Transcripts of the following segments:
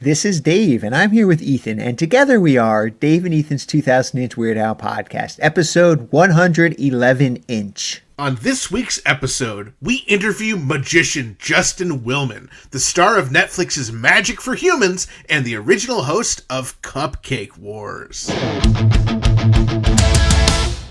This is Dave, and I'm here with Ethan, and together we are Dave and Ethan's 2000-inch Weird Al podcast, episode 111-inch. On this week's episode, we interview magician Justin Willman, the star of Netflix's Magic for Humans and the original host of Cupcake Wars.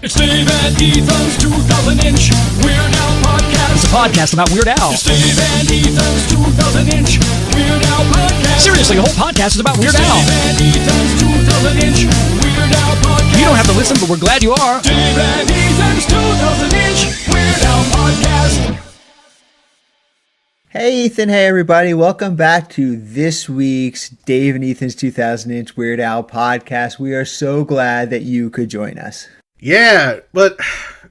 It's Dave and Ethan's 2000-inch Weird Al podcast. It's a podcast about Weird Al. It's Dave and Ethan's 2000-inch Weird Al podcast. Seriously, the whole podcast is about Weird It's Al. Dave and Ethan's 2000-inch Weird Al podcast. You don't have to listen, but we're glad you are. Dave and Ethan's 2000-inch Weird Al podcast. Hey Ethan, hey everybody, welcome back to this week's Dave and Ethan's 2000-inch Weird Al podcast. We are so glad that you could join us. Yeah, but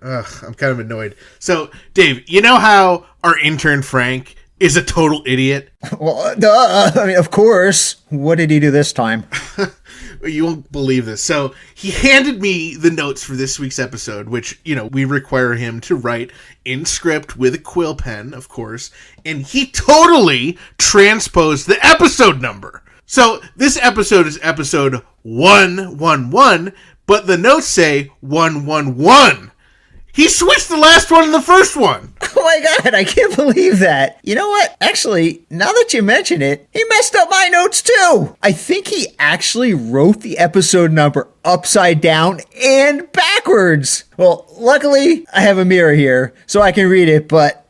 I'm kind of annoyed. So, Dave, you know how our intern Frank is a total idiot? Well, duh. I mean, of course. What did he do this time? You won't believe this. So, he handed me the notes for this week's episode, which, we require him to write in script with a quill pen, of course, and he totally transposed the episode number. So, this episode is episode 111, but the notes say 111. He switched the last one and the first one. Oh my god, I can't believe that. You know what? Actually, now that you mention it, he messed up my notes too. I think he actually wrote the episode number upside down and backwards. Well, luckily, I have a mirror here, so I can read it, but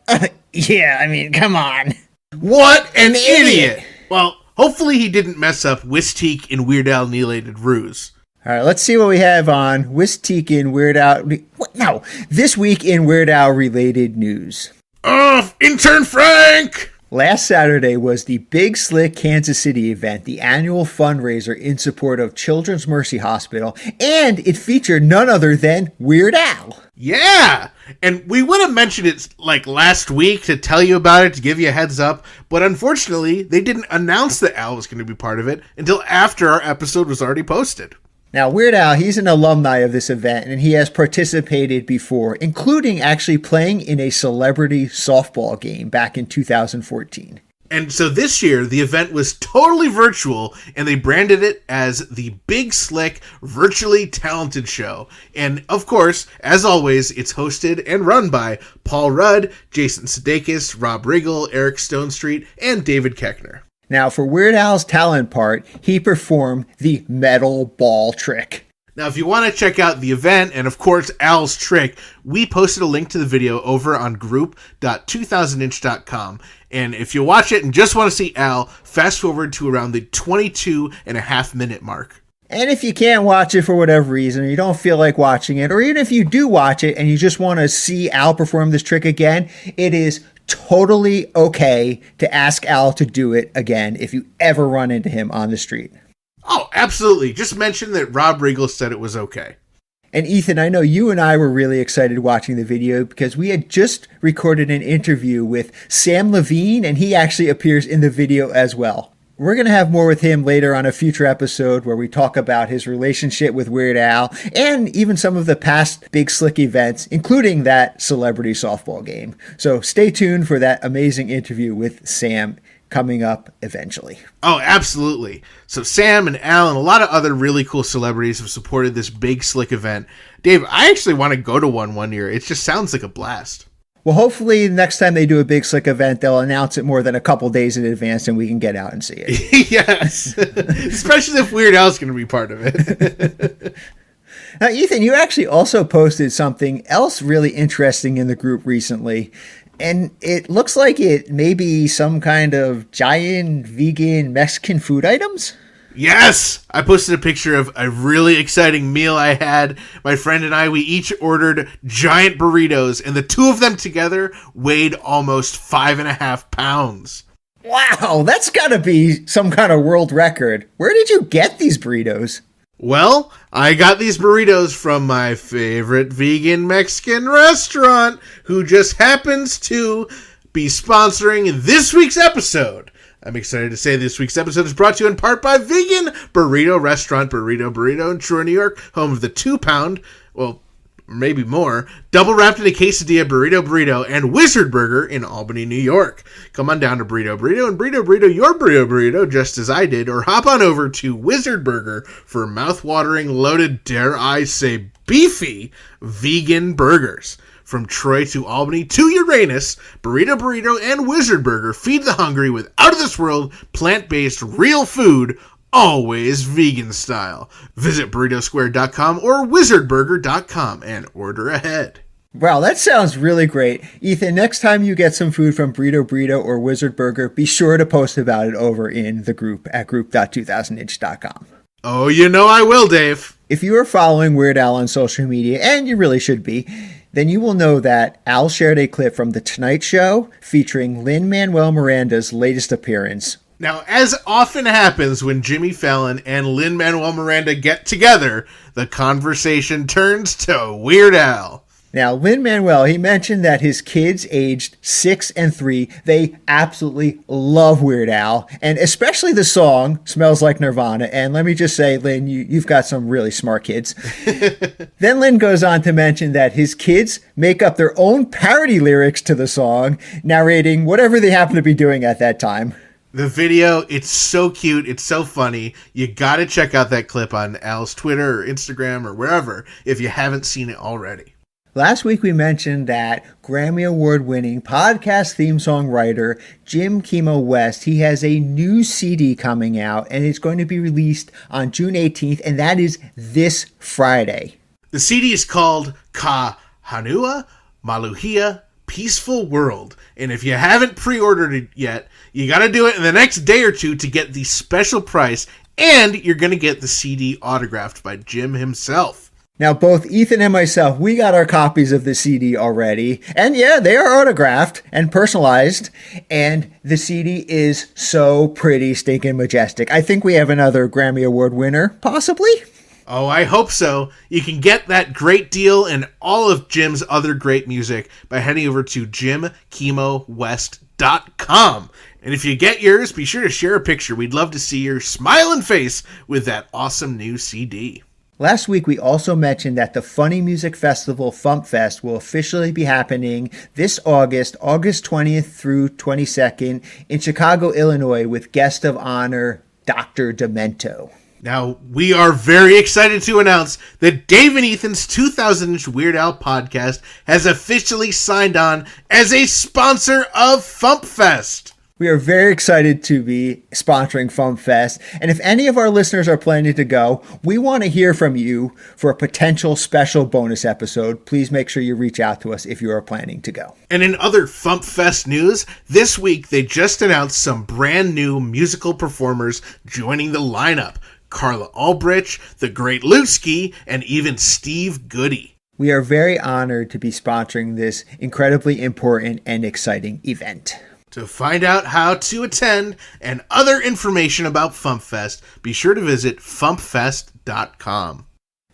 yeah, I mean, come on. What an idiot. Well, hopefully he didn't mess up Wistique and Weird Al Neelated Ruse. All right, let's see what we have on Wistique in Weird Al. No, this week in Weird Al related news. Intern Frank! Last Saturday was the Big Slick Kansas City event, the annual fundraiser in support of Children's Mercy Hospital, and it featured none other than Weird Al. Yeah! And we would have mentioned it like last week to tell you about it, to give you a heads up, but unfortunately, they didn't announce that Al was going to be part of it until after our episode was already posted. Now, Weird Al, he's an alumni of this event, and he has participated before, including actually playing in a celebrity softball game back in 2014. And so this year, the event was totally virtual, and they branded it as the Big Slick Virtually Talented Show. And, of course, as always, it's hosted and run by Paul Rudd, Jason Sudeikis, Rob Riggle, Eric Stonestreet, and David Koechner. Now, for Weird Al's talent part, he performed the metal ball trick. Now, if you want to check out the event and, of course, Al's trick, we posted a link to the video over on group.2000inch.com. And if you watch it and just want to see Al, fast forward to around the 22.5-minute mark. And if you can't watch it for whatever reason, or you don't feel like watching it, or even if you do watch it and you just want to see Al perform this trick again, it is totally okay to ask Al to do it again if you ever run into him on the street. Oh, absolutely. Just mention that Rob Riggle said it was okay. And Ethan, I know you and I were really excited watching the video because we had just recorded an interview with Sam Levine, and he actually appears in the video as well. We're going to have more with him later on a future episode where we talk about his relationship with Weird Al and even some of the past Big Slick events, including that celebrity softball game. So stay tuned for that amazing interview with Sam coming up eventually. Oh, absolutely. So Sam and Al and a lot of other really cool celebrities have supported this Big Slick event. Dave, I actually want to go to one year. It just sounds like a blast. Well, hopefully next time they do a Big Slick event, they'll announce it more than a couple days in advance and we can get out and see it. Yes. Especially if Weird Al's going to be part of it. Now, Ethan, you actually also posted something else really interesting in the group recently. And it looks like it may be some kind of giant vegan Mexican food items. Yes! I posted a picture of a really exciting meal I had. My friend and I, we each ordered giant burritos, and the two of them together weighed almost 5.5 pounds. Wow, that's gotta be some kind of world record. Where did you get these burritos? Well, I got these burritos from my favorite vegan Mexican restaurant, who just happens to be sponsoring this week's episode. I'm excited to say this week's episode is brought to you in part by vegan burrito restaurant Burrito in Troy, New York, home of the 2-pound, well, maybe more, double wrapped in a quesadilla, burrito, and Wizard Burger in Albany, New York. Come on down to Burrito and Burrito your burrito, just as I did, or hop on over to Wizard Burger for mouth-watering, loaded, dare I say, beefy vegan burgers. From Troy to Albany to Uranus, Burrito and Wizard Burger feed the hungry with out-of-this-world, plant-based, real food, always vegan style. Visit burritosquare.com or wizardburger.com and order ahead. Wow, that sounds really great. Ethan, next time you get some food from Burrito or Wizard Burger, be sure to post about it over in the group at group.2000inch.com. Oh, you know I will, Dave. If you are following Weird Al on social media, and you really should be, then you will know that Al shared a clip from The Tonight Show featuring Lin-Manuel Miranda's latest appearance. Now, as often happens when Jimmy Fallon and Lin-Manuel Miranda get together, the conversation turns to Weird Al. Now, Lin-Manuel, he mentioned that his kids aged 6 and 3, they absolutely love Weird Al, and especially the song Smells Like Nirvana. And let me just say, Lin, you've got some really smart kids. Then Lin goes on to mention that his kids make up their own parody lyrics to the song, narrating whatever they happen to be doing at that time. The video, it's so cute, it's so funny. You gotta check out that clip on Al's Twitter or Instagram or wherever if you haven't seen it already. Last week we mentioned that Grammy Award-winning podcast theme song writer Jim Chemo West, he has a new CD coming out, and it's going to be released on June 18th, and that is this Friday. The CD is called Ka Hanua Maluhia Peaceful World, and if you haven't pre-ordered it yet, you gotta do it in the next day or two to get the special price, and you're gonna get the CD autographed by Jim himself. Now, both Ethan and myself, we got our copies of the CD already. And yeah, they are autographed and personalized. And the CD is so pretty, stinking majestic. I think we have another Grammy Award winner, possibly. Oh, I hope so. You can get that great deal and all of Jim's other great music by heading over to jimchemowest.com. And if you get yours, be sure to share a picture. We'd love to see your smiling face with that awesome new CD. Last week, we also mentioned that the Funny Music Festival Fump Fest will officially be happening this August 20th through 22nd in Chicago, Illinois, with guest of honor, Dr. Demento. Now, we are very excited to announce that Dave and Ethan's 2000-inch Weird Al podcast has officially signed on as a sponsor of Fump Fest. We are very excited to be sponsoring Fump Fest, and if any of our listeners are planning to go, we want to hear from you for a potential special bonus episode. Please make sure you reach out to us if you are planning to go. And in other Fump Fest news, this week they just announced some brand new musical performers joining the lineup. Carla Albrich, the Great Lewski, and even Steve Goody. We are very honored to be sponsoring this incredibly important and exciting event. To find out how to attend and other information about FumpFest, be sure to visit fumpfest.com.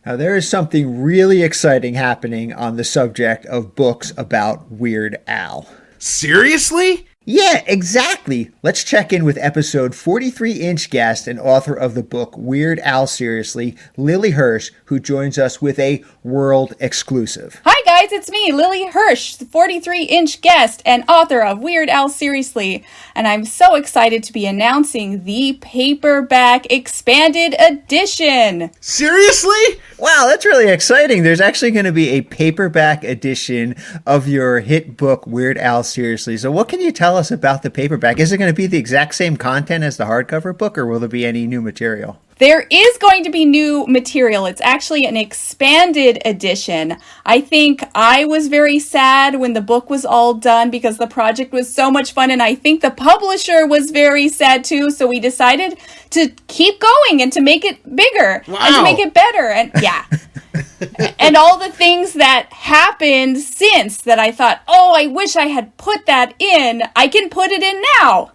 Now, there is something really exciting happening on the subject of books about Weird Al. Seriously? Yeah, exactly. Let's check in with episode 43-inch guest and author of the book Weird Al Seriously, Lily Hirsch, who joins us with a world exclusive. Hi guys, it's me, Lily Hirsch, the 43-inch guest and author of Weird Al Seriously, and I'm so excited to be announcing the paperback expanded edition. Seriously? Wow, that's really exciting. There's actually going to be a paperback edition of your hit book Weird Al Seriously. So what can you tell us about the paperback? Is it going to be the exact same content as the hardcover book, or will there be any new material? There is going to be new material. It's actually an expanded edition. I think I was very sad when the book was all done because the project was so much fun, and I think the publisher was very sad too, so we decided to keep going and to make it bigger and to make it better. And yeah. And all the things that happened since that I thought, oh, I wish I had put that in. I can put it in now.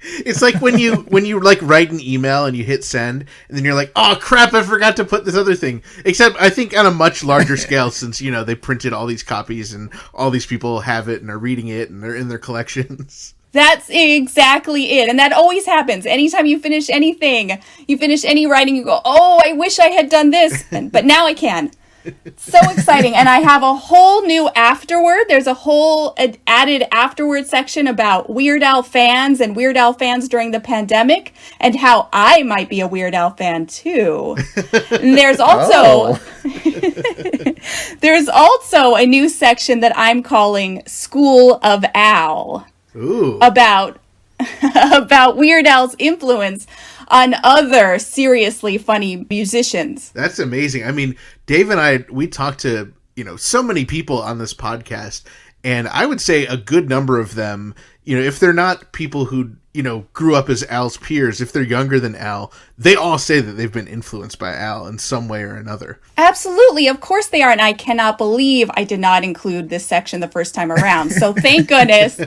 It's like when you like write an email and you hit send, and then you're like, oh crap, I forgot to put this other thing. Except I think on a much larger scale, since they printed all these copies and all these people have it and are reading it and they're in their collections. That's exactly it. And that always happens. Anytime you finish anything, you finish any writing, you go, oh, I wish I had done this. But now I can. So exciting. And I have a whole new afterword. There's a whole added afterward section about Weird Al fans and Weird Al fans during the pandemic and how I might be a Weird Al fan too. And there's also there's also a new section that I'm calling School of Al. Ooh. About Weird Al's influence on other seriously funny musicians. That's amazing. I mean, Dave and I, we talked to, so many people on this podcast, and I would say a good number of them, if they're not people who, grew up as Al's peers, if they're younger than Al, they all say that they've been influenced by Al in some way or another. Absolutely. Of course they are. And I cannot believe I did not include this section the first time around. So thank goodness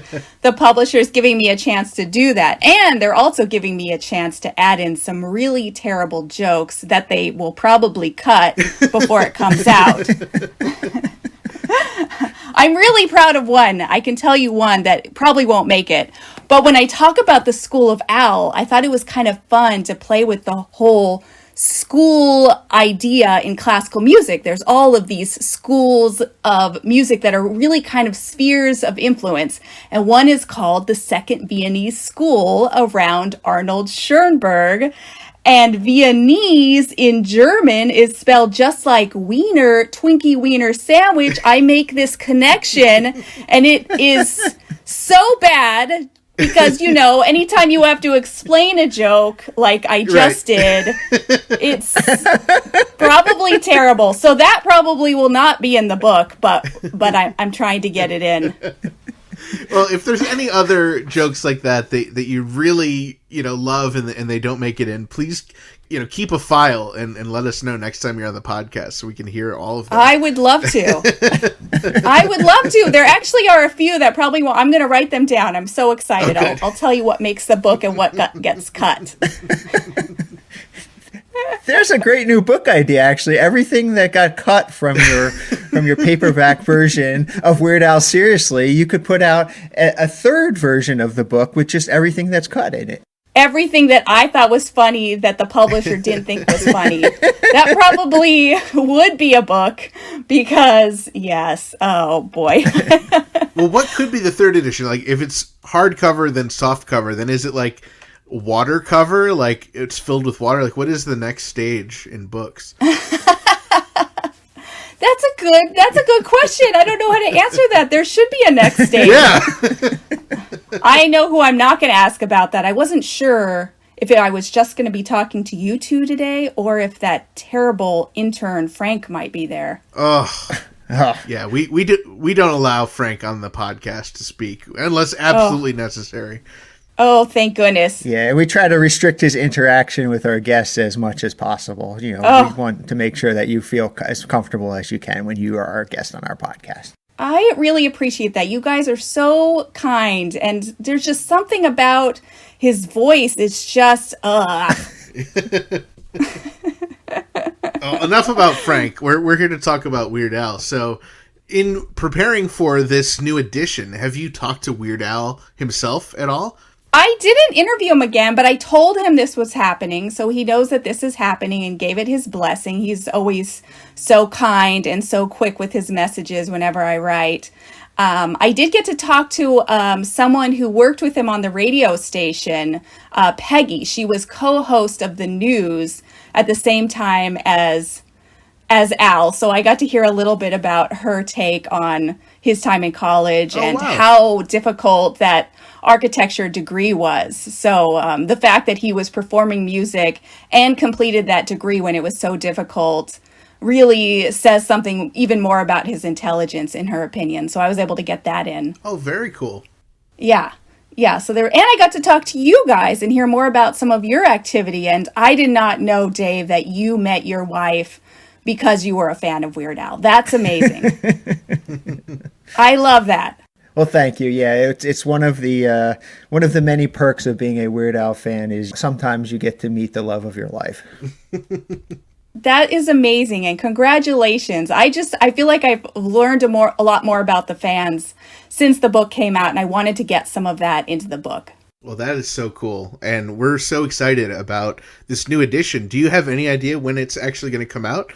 the publisher's giving me a chance to do that. And they're also giving me a chance to add in some really terrible jokes that they will probably cut before it comes out. I'm really proud of one. I can tell you one that probably won't make it. But when I talk about the School of Al, I thought it was kind of fun to play with the whole school idea in classical music. There's all of these schools of music that are really kind of spheres of influence. And one is called the Second Viennese School around Arnold Schoenberg. And Viennese in German is spelled just like Wiener, Twinkie Wiener sandwich. I make this connection, and it is so bad because, anytime you have to explain a joke like I just did, it's probably terrible. So that probably will not be in the book, but I'm trying to get it in. Well, if there's any other jokes like that you really, love and they don't make it in, please, keep a file and let us know next time you're on the podcast so we can hear all of them. I would love to. I would love to. There actually are a few that probably won't. I'm going to write them down. I'm so excited. Okay. I'll tell you what makes the book and what gets cut. There's a great new book idea, actually. Everything that got cut from your paperback version of Weird Al Seriously, you could put out a third version of the book with just everything that's cut in it. Everything that I thought was funny that the publisher didn't think was funny. That probably would be a book because, yes, oh boy. Well, what could be the third edition? Like, if it's hardcover, then softcover, then is it like water cover, like it's filled with water? Like, what is the next stage in books? That's a good question. I don't know how to answer that. There should be a next stage. Yeah. I know who I'm not going to ask about that. I wasn't sure if I was just going to be talking to you two today or if that terrible intern Frank might be there. Oh. Yeah, we don't allow Frank on the podcast to speak unless absolutely necessary. Oh, thank goodness. Yeah, we try to restrict his interaction with our guests as much as possible. We want to make sure that you feel as comfortable as you can when you are our guest on our podcast. I really appreciate that. You guys are so kind, and there's just something about his voice. It's just, Enough about Frank. We're here to talk about Weird Al. So, in preparing for this new edition, have you talked to Weird Al himself at all? I didn't interview him again, but I told him this was happening, so he knows that this is happening and gave it his blessing. He's always so kind and so quick with his messages whenever I write. I did get to talk to someone who worked with him on the radio station, Peggy. She was co-host of the news at the same time as Al, so I got to hear a little bit about her take on his time in college how difficult that architecture degree was. So the fact that he was performing music and completed that degree when it was so difficult really says something even more about his intelligence, in her opinion. So I was able to get that in. Oh, very cool. Yeah. So and I got to talk to you guys and hear more about some of your activity. And I did not know, Dave, that you met your wife because you were a fan of Weird Al. That's amazing. I love that. Well, thank you. Yeah, it's one of the many perks of being a Weird Al fan is sometimes you get to meet the love of your life. That is amazing, and congratulations. I feel like I've learned a lot more about the fans since the book came out, and I wanted to get some of that into the book. Well, that is so cool, and we're so excited about this new edition. Do you have any idea when it's actually going to come out?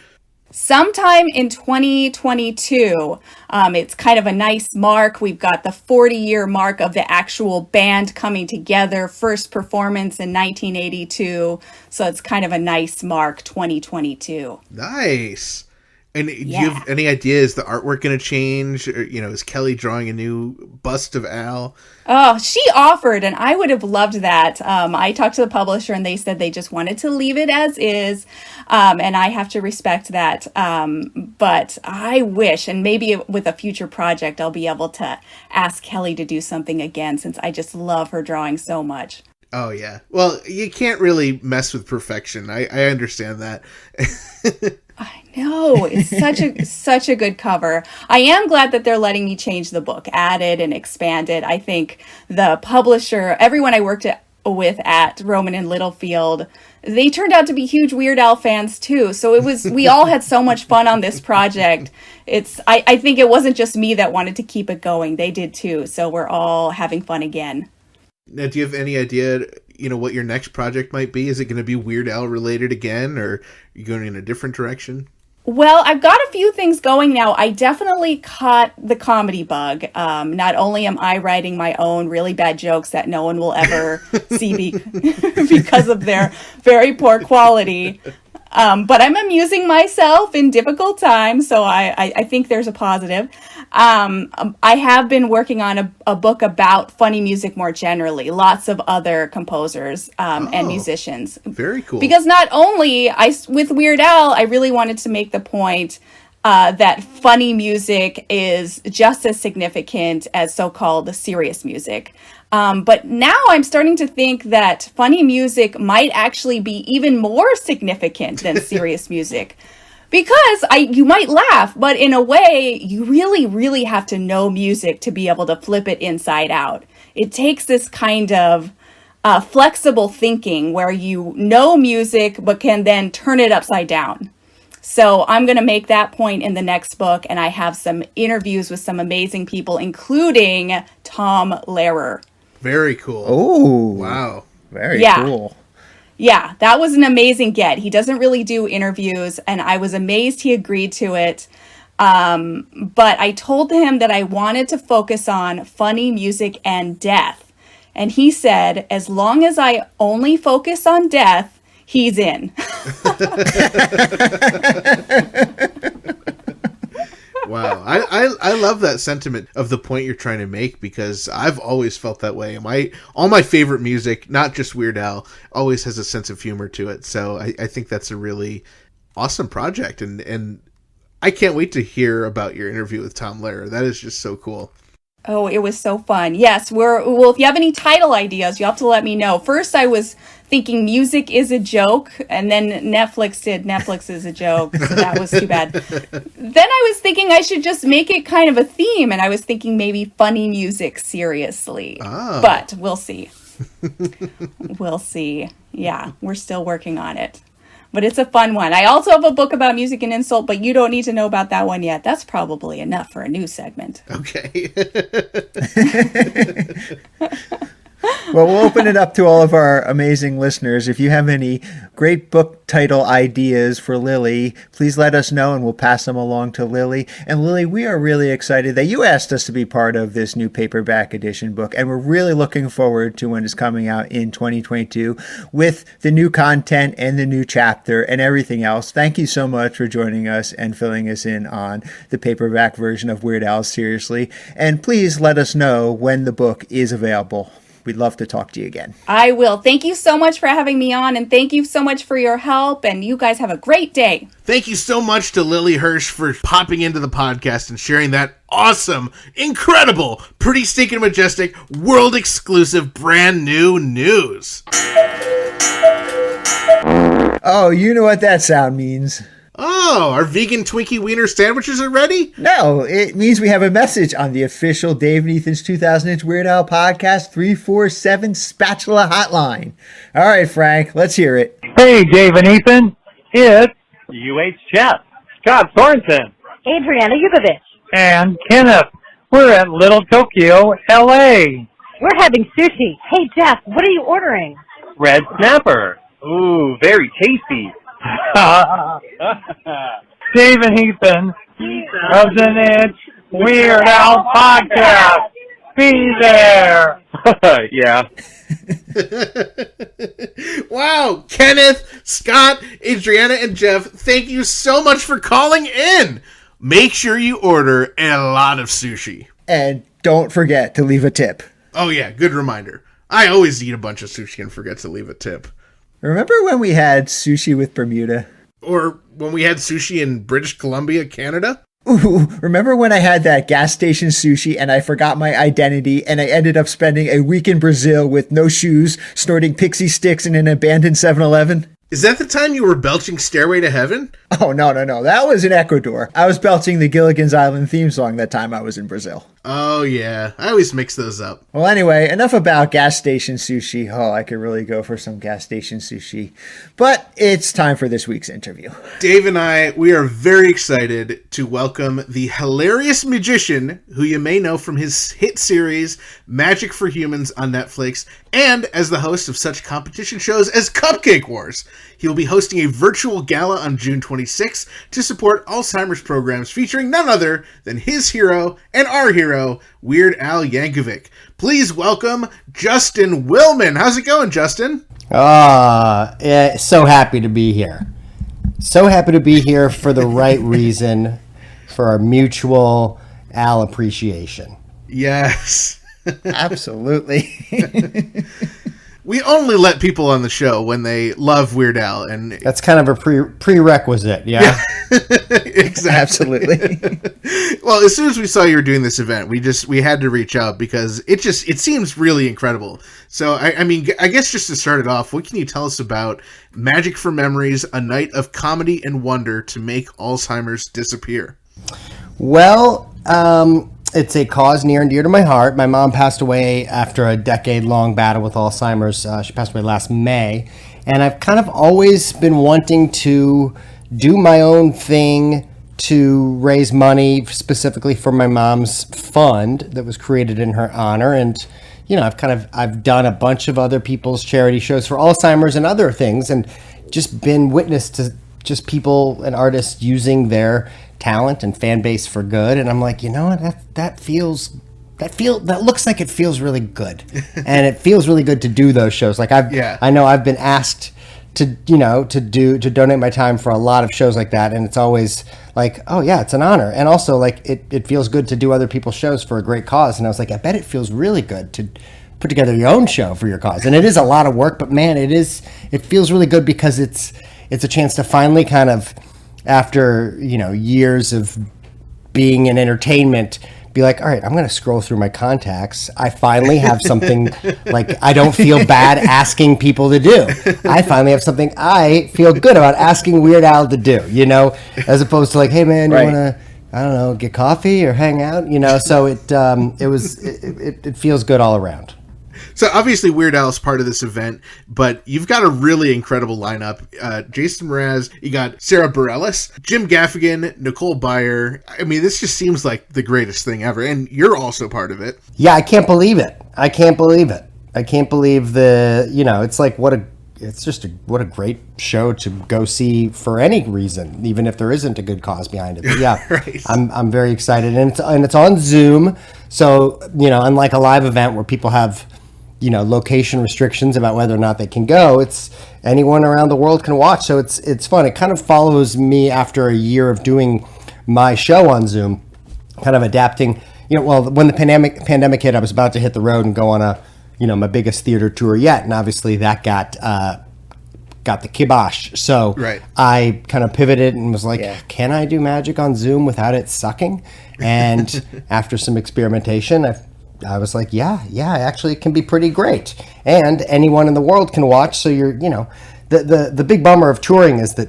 Sometime in 2022. It's kind of a nice mark. We've got the 40-year mark of the actual band coming together, first performance in 1982. So it's kind of a nice mark, 2022. Nice. And do you Yeah. have any idea, is the artwork going to change? Or, is Kelly drawing a new bust of Al? Oh, she offered, and I would have loved that. I talked to the publisher, and they said they just wanted to leave it as is, and I have to respect that. But I wish, and maybe with a future project, I'll be able to ask Kelly to do something again, since I just love her drawing so much. Oh, yeah. Well, you can't really mess with perfection. I understand that. I know, it's such a good cover. I am glad that they're letting me change the book, add it and expand it. I think the publisher, everyone I worked with at Rowman and Littlefield, they turned out to be huge Weird Al fans too. So we all had so much fun on this project. I think it wasn't just me that wanted to keep it going. They did too. So we're all having fun again. Now, do you have any idea, what your next project might be? Is it going to be Weird Al related again, or are you going in a different direction? Well, I've got a few things going now. I definitely caught the comedy bug. Not only am I writing my own really bad jokes that no one will ever see because of their very poor quality, but I'm amusing myself in difficult times, so I think there's a positive. I have been working on a book about funny music more generally, lots of other composers and musicians. Very cool. Because not only, with Weird Al, I really wanted to make the point that funny music is just as significant as so-called serious music. But now I'm starting to think that funny music might actually be even more significant than serious music. Because you might laugh, but in a way, you really, really have to know music to be able to flip it inside out. It takes this kind of flexible thinking where you know music, but can then turn it upside down. So I'm going to make that point in the next book, and I have some interviews with some amazing people, including Tom Lehrer. Very cool. Oh, wow. Very cool. Yeah, that was an amazing get. He doesn't really do interviews, and I was amazed he agreed to it. But I told him that I wanted to focus on funny music and death. And he said, as long as I only focus on death, he's in. Wow. I love that sentiment of the point you're trying to make, because I've always felt that way. All my favorite music, not just Weird Al, always has a sense of humor to it. So I think that's a really awesome project. And I can't wait to hear about your interview with Tom Lehrer. That is just so cool. Oh, it was so fun. Yes, well, if you have any title ideas, you have to let me know. First, I was thinking music is a joke, and then Netflix did Netflix is a joke, so that was too bad. Then I was thinking I should just make it kind of a theme, and I was thinking maybe funny music seriously. Oh. But we'll see. We'll see. Yeah, we're still working on it. But it's a fun one. I also have a book about music and insult, but you don't need to know about that one yet. That's probably enough for a news segment. Okay. Well, we'll open it up to all of our amazing listeners. If you have any great book title ideas for Lily, please let us know and we'll pass them along to Lily. And Lily, we are really excited that you asked us to be part of this new paperback edition book. And we're really looking forward to when it's coming out in 2022 with the new content and the new chapter and everything else. Thank you so much for joining us and filling us in on the paperback version of Weird Al Seriously. And please let us know when the book is available. We'd love to talk to you again. I will. Thank you so much for having me on, and thank you so much for your help, and you guys have a great day. Thank you so much to Lily Hirsch for popping into the podcast and sharing that awesome, incredible, pretty stinking majestic, world exclusive, brand new news. Oh, you know what that sound means. Oh, our vegan Twinkie Wiener sandwiches are ready? No, it means we have a message on the official Dave and Ethan's 2000-inch Weird Al podcast 347 Spatula Hotline. All right, Frank, let's hear it. Hey, Dave and Ethan. It's UH Chef, Scott Sorensen, Adriana Yubovich. and Kenneth. We're at Little Tokyo, L.A. We're having sushi. Hey, Jeff, what are you ordering? Red Snapper. Ooh, very tasty. Steve and Ethan of the Niche Weird Al Podcast. Be there. Yeah. Wow, Kenneth, Scott, Adriana, and Jeff, thank you so much for calling in. Make sure you order a lot of sushi. And don't forget to leave a tip. Oh yeah, good reminder. I always eat a bunch of sushi and forget to leave a tip. Remember when we had sushi with Bermuda? Or when we had sushi in British Columbia, Canada? Ooh, remember when I had that gas station sushi and I forgot my identity and I ended up spending a week in Brazil with no shoes, snorting pixie sticks in an abandoned 7-Eleven? Is that the time you were belching Stairway to Heaven? Oh, no. That was in Ecuador. I was belching the Gilligan's Island theme song that time I was in Brazil. Oh, yeah. I always mix those up. Well, anyway, enough about gas station sushi. Oh, I could really go for some gas station sushi. But it's time for this week's interview. Dave and we are very excited to welcome the hilarious magician who you may know from his hit series Magic for Humans on Netflix and as the host of such competition shows as Cupcake Wars. He will be hosting a virtual gala on June 26th to support Alzheimer's programs featuring none other than his hero and our hero, Weird Al Yankovic. Please welcome Justin Willman. How's it going, Justin? So happy to be here. So happy to be here for the right reason, for our mutual Al appreciation. Yes. Absolutely. We only let people on the show when they love Weird Al, and that's kind of a prerequisite, yeah. Exactly. Absolutely. Well, as soon as we saw you were doing this event, we had to reach out because it seems really incredible. So I mean, I guess just to start it off, what can you tell us about Magic for Memories, a night of comedy and wonder to make Alzheimer's disappear? Well, it's a cause near and dear to my heart. My mom passed away after a decade-long battle with Alzheimer's. She passed away last May. And I've kind of always been wanting to do my own thing to raise money specifically for my mom's fund that was created in her honor. And, you know, I've done a bunch of other people's charity shows for Alzheimer's and other things and just been witness to just people and artists using their talent and fan base for good, and I'm like, you know what, that looks like it feels really good, and it feels really good to do those shows. Like I know I've been asked to donate my time for a lot of shows like that, and it's always like, oh yeah, it's an honor, and also like it feels good to do other people's shows for a great cause. And I was like, I bet it feels really good to put together your own show for your cause, and it is a lot of work, but man, it feels really good because it's a chance to finally kind of, after, you know, years of being in entertainment, be like, all right, I'm going to scroll through my contacts. I finally have something like I don't feel bad asking people to do. I finally have something I feel good about asking Weird Al to do, you know, as opposed to like, hey man, you want to, I don't know, get coffee or hang out, you know? So it feels good all around. So obviously Weird Al is part of this event, but you've got a really incredible lineup. Jason Mraz, you got Sarah Bareilles, Jim Gaffigan, Nicole Byer. I mean, this just seems like the greatest thing ever, and you're also part of it. Yeah, I can't believe it. I can't believe it's like what a great show to go see for any reason, even if there isn't a good cause behind it. But yeah, right. I'm very excited, and it's on Zoom. So, you know, unlike a live event where people have, you know, location restrictions about whether or not they can go, it's anyone around the world can watch. So it's fun. It kind of follows me after a year of doing my show on Zoom, kind of adapting. You know, well, when the pandemic hit, I was about to hit the road and go on my biggest theater tour yet, and obviously that got the kibosh. So right. I kind of pivoted and was like, can I do magic on Zoom without it sucking? And after some experimentation, I was like, yeah, actually it can be pretty great. And anyone in the world can watch. So the big bummer of touring is that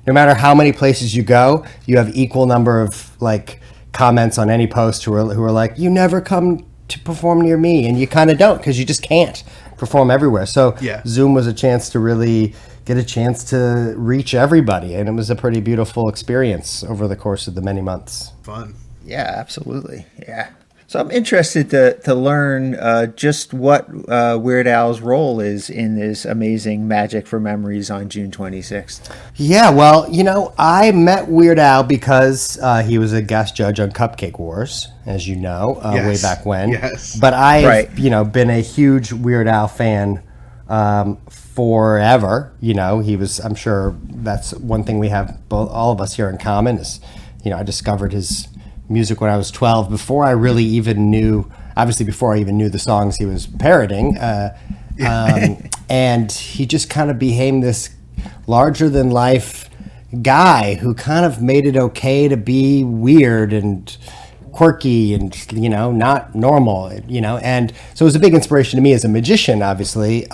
no matter how many places you go, you have equal number of like comments on any post who are like, you never come to perform near me. And you kind of don't, because you just can't perform everywhere. So Zoom was a chance to really get a chance to reach everybody. And it was a pretty beautiful experience over the course of the many months. Fun. Yeah, absolutely. Yeah. So I'm interested to learn just what Weird Al's role is in this amazing Magic for Memories on June 26th. Yeah, well, I met Weird Al because he was a guest judge on Cupcake Wars, as you know, way back when. Yes. But I've, been a huge Weird Al fan forever. He was, I'm sure that's one thing we have, all of us here in common is, I discovered his music when I was 12, before I really even knew, obviously before I even knew the songs he was parroting. And he just kind of became this larger than life guy who kind of made it okay to be weird and quirky and, not normal, and so it was a big inspiration to me as a magician, obviously,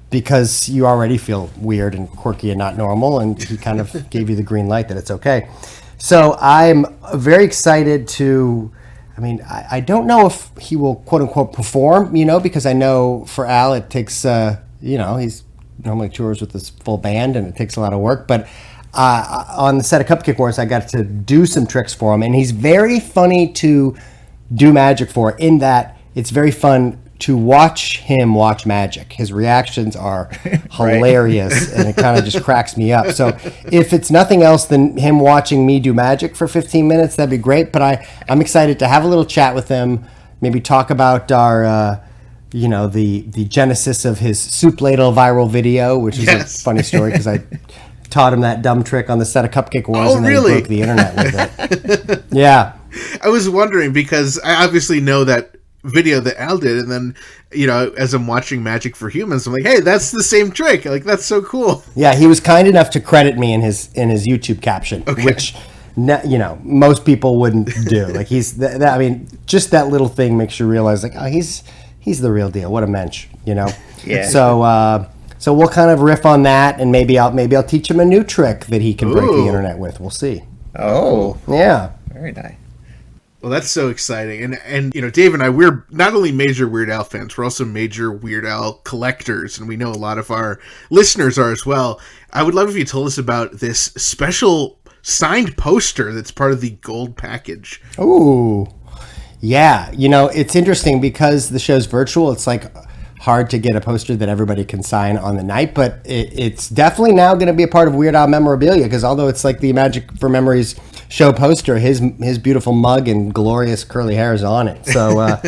because you already feel weird and quirky and not normal, and he kind of gave you the green light that it's okay. So I'm very excited to, I don't know if he will quote unquote perform, because I know for Al it takes, he's normally tours with this full band and it takes a lot of work. But on the set of Cupcake Wars, I got to do some tricks for him. And he's very funny to do magic for, in that it's very fun to watch him watch magic. His reactions are hilarious, and it kind of just cracks me up. So if it's nothing else than him watching me do magic for 15 minutes, that'd be great. But I'm excited to have a little chat with him, maybe talk about our, the genesis of his soup ladle viral video, which is a funny story because I taught him that dumb trick on the set of Cupcake Wars, and then he broke the internet with it. Yeah. I was wondering, because I obviously know that video that Al did, and then as I'm watching Magic for Humans, I'm like, hey, that's the same trick. Like, that's so cool. Yeah, he was kind enough to credit me in his YouTube caption, which most people wouldn't do. Like, he's just that little thing makes you realize, like, oh, he's the real deal. What a mensch, Yeah. So we'll kind of riff on that, and maybe I'll teach him a new trick that he can break the internet with. We'll see. Oh, yeah, very nice. Well, that's so exciting. And Dave and I, we're not only major Weird Al fans, we're also major Weird Al collectors, and we know a lot of our listeners are as well. I would love if you told us about this special signed poster that's part of the gold package. Ooh. Yeah. It's interesting because the show's virtual. It's like hard to get a poster that everybody can sign on the night, but it's definitely now going to be a part of Weird Al memorabilia, because although it's like the Magic for Memories show poster, his beautiful mug and glorious curly hair is on it. So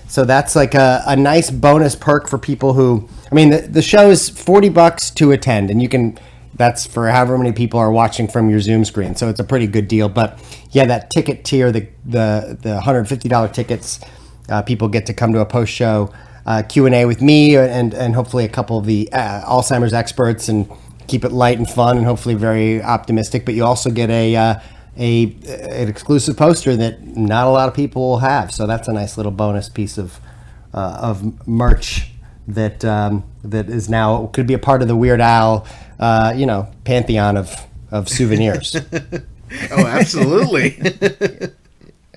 so that's like a nice bonus perk for people who, the show is $40 to attend, and that's for however many people are watching from your Zoom screen. So it's a pretty good deal. But yeah, that ticket tier, the $150 tickets, people get to come to a post show Q&A with me and hopefully a couple of the Alzheimer's experts, and keep it light and fun and hopefully very optimistic. But you also get an exclusive poster that not a lot of people will have. So that's a nice little bonus piece of merch that is now could be a part of the Weird Al, pantheon of souvenirs. Oh, absolutely.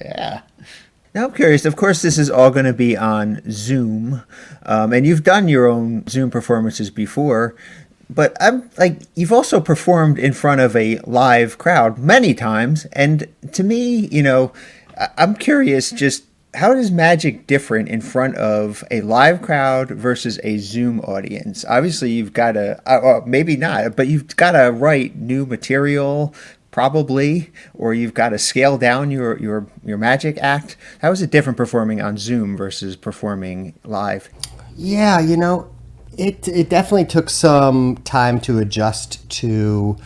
Yeah. Now I'm curious, of course this is all going to be on Zoom, and you've done your own Zoom performances before, but you've also performed in front of a live crowd many times, and to me, I'm curious, just how does magic different in front of a live crowd versus a Zoom audience? Obviously you've got to, maybe not, but you've got to write new material, probably, or you've got to scale down your magic act. How is it different performing on Zoom versus performing live? Yeah, it definitely took some time to adjust to,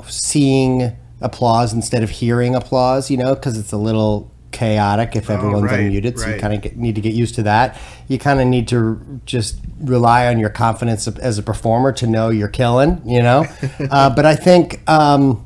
seeing applause instead of hearing applause, because it's a little chaotic if everyone's unmuted, so you kind of need to get used to that. You kind of need to just rely on your confidence as a performer to know you're killing, but I think some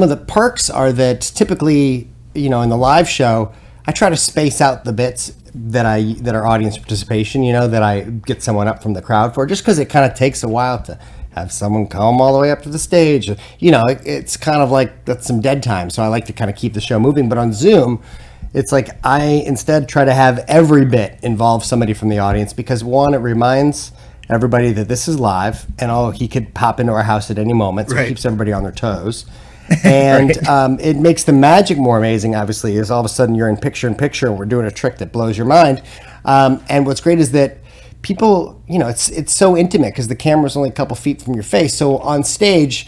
of the perks are that typically, in the live show, I try to space out the bits that are audience participation, that I get someone up from the crowd for, just because it kind of takes a while to have someone come all the way up to the stage. It's kind of like that's some dead time. So I like to kind of keep the show moving. But on Zoom, it's like I instead try to have every bit involve somebody from the audience, because one, it reminds everybody that this is live and he could pop into our house at any moment. So it keeps everybody on their toes. And it makes the magic more amazing, obviously, is all of a sudden you're in picture and we're doing a trick that blows your mind. And what's great is that people, it's so intimate because the camera's only a couple feet from your face. So on stage,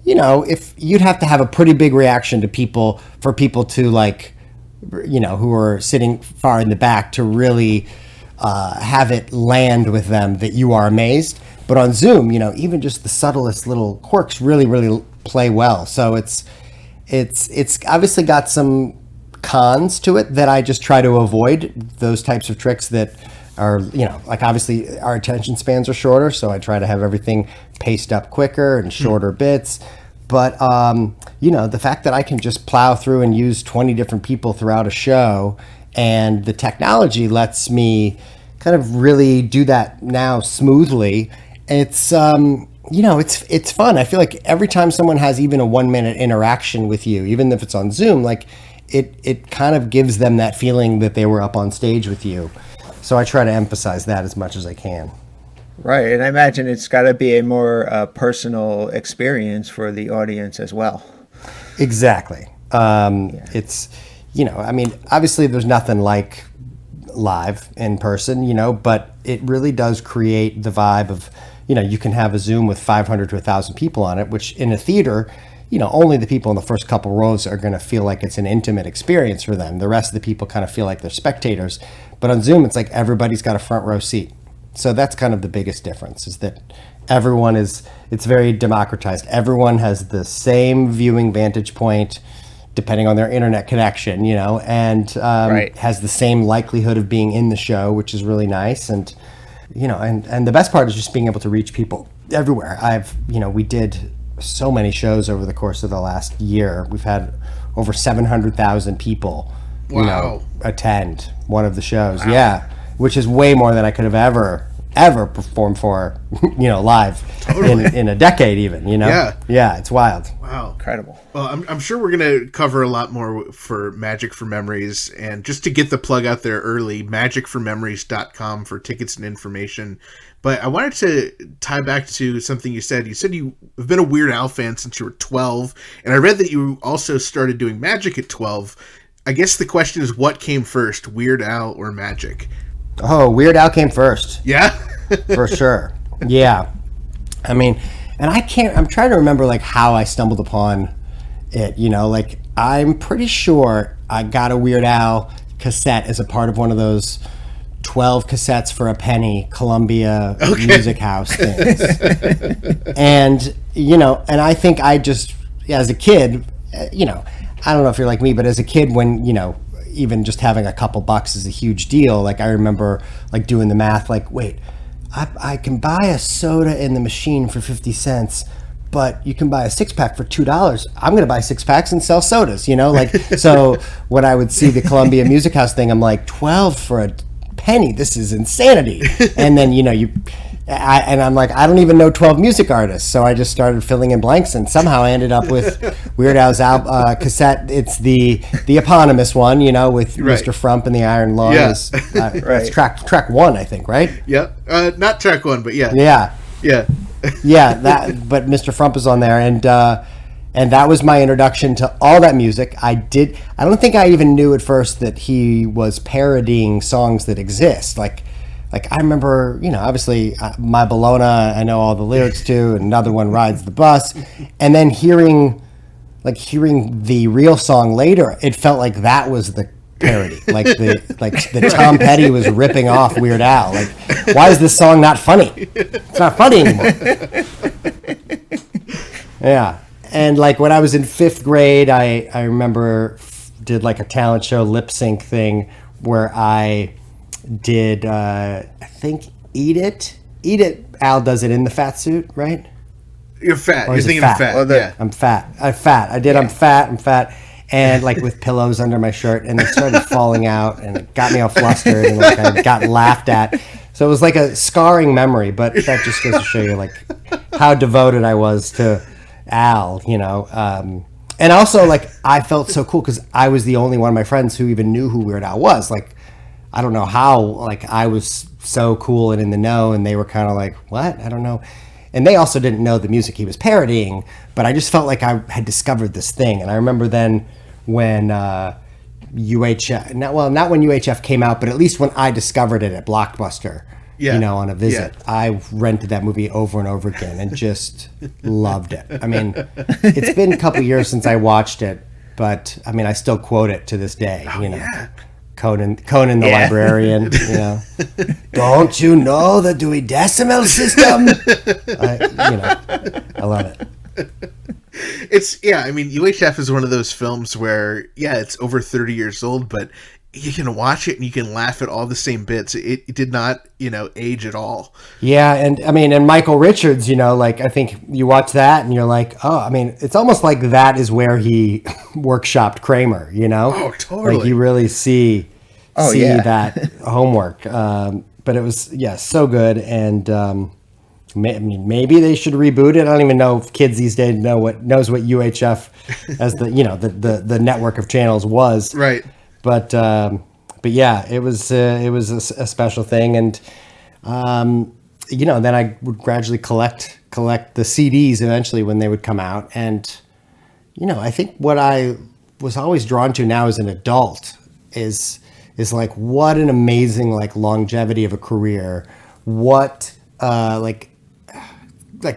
if you'd have to have a pretty big reaction to people for people to like, who are sitting far in the back to really have it land with them that you are amazed. But on Zoom, even just the subtlest little quirks really, really play well. So it's obviously got some cons to it that I just try to avoid, those types of tricks that are, like obviously our attention spans are shorter. So I try to have everything paced up quicker and shorter bits. But, the fact that I can just plow through and use 20 different people throughout a show, and the technology lets me kind of really do that now smoothly. It's, it's fun. I feel like every time someone has even a 1 minute interaction with you, even if it's on Zoom, like it kind of gives them that feeling that they were up on stage with you. So I try to emphasize that as much as I can. Right, and I imagine it's got to be a more personal experience for the audience as well. Exactly. It's, obviously there's nothing like live in person, but it really does create the vibe of, you can have a Zoom with 500 to 1,000 people on it, which in a theater, only the people in the first couple rows are going to feel like it's an intimate experience for them. The rest of the people kind of feel like they're spectators. But on Zoom, it's like everybody's got a front row seat. So that's kind of the biggest difference, is that it's very democratized. Everyone has the same viewing vantage point, depending on their internet connection, and Right. has the same likelihood of being in the show, which is really nice. And, and the best part is just being able to reach people everywhere. We did so many shows over the course of the last year. We've had over 700,000 people, Wow. attend one of the shows. Wow. Yeah. Which is way more than I could have ever performed for, live in a decade even, Yeah. Yeah, it's wild. Wow. Incredible. Well, I'm sure we're going to cover a lot more for Magic for Memories. And just to get the plug out there early, magicformemories.com for tickets and information. But I wanted to tie back to something you said. You said you've been a Weird Al fan since you were 12. And I read that you also started doing magic at 12. I guess the question is, what came first, Weird Al or magic? Oh, Weird Al came first. Yeah? For sure. Yeah. I mean, and I'm trying to remember like how I stumbled upon it, like I'm pretty sure I got a Weird Al cassette as a part of one of those 12 cassettes for a penny Columbia Music House things. And, and I think I just, as a kid, I don't know if you're like me, but as a kid when, even just having a couple bucks is a huge deal. Like I remember like doing the math, like, wait, I can buy a soda in the machine for 50 cents, but you can buy a 6-pack for $2. I'm going to buy 6-packs and sell sodas, so when I would see the Columbia Music House thing, I'm like, 12 for a penny, this is insanity. And then, I'm like, I don't even know 12 music artists. So I just started filling in blanks, and somehow I ended up with Weird Al's cassette. It's the eponymous one, with Right. Mr. Frump and the Iron Lung. Yeah. It's track one, I think, right? Yep. Not track one, but yeah. Yeah. Yeah. Yeah, but Mr. Frump is on there, and that was my introduction to all that music. I don't think I even knew at first that he was parodying songs that exist. Like I remember, obviously, My Bologna, I know all the lyrics to, and another one, Rides the Bus, and then hearing the real song later, it felt like that was the parody, the Tom Petty was ripping off Weird Al. Like, why is this song not funny? It's not funny anymore. Yeah, and like when I was in 5th grade, I remember did like a talent show lip sync thing where I did I think Eat It. Al does it in the fat suit, right? You're fat. Or You're is it thinking fat? of fat. Well, Yeah. I'm fat. I'm fat. And like with pillows under my shirt, and it started falling out, and it got me all flustered, and like I got laughed at. So it was like a scarring memory, but that just goes to show you like how devoted I was to Al, and also like I felt so cool because I was the only one of my friends who even knew who Weird Al was. Like, I don't know how, like I was so cool and in the know, and they were kind of like, what? I don't know. and they also didn't know the music he was parodying, but I just felt like I had discovered this thing. And I remember then when UHF, not when UHF came out, but at least when I discovered it at Blockbuster, on a visit, I rented that movie over and over again and just loved it. I mean, it's been a couple years since I watched it, but I mean, I still quote it to this day, Conan the librarian, Don't you know the Dewey Decimal System? I love it. UHF is one of those films where, it's over 30 years old, but you can watch it and you can laugh at all the same bits. It did not, age at all. Yeah, and Michael Richards, I think you watch that and you're like, oh, I mean, it's almost like that is where he workshopped Kramer, Oh, totally. Like you really see that homework. But it was, so good. And maybe they should reboot it. I don't even know if kids these days knows what UHF as the network of channels was. Right. But yeah, it was a special thing, and then I would gradually collect the CDs eventually when they would come out, and I think what I was always drawn to now as an adult is like what an amazing longevity of a career, what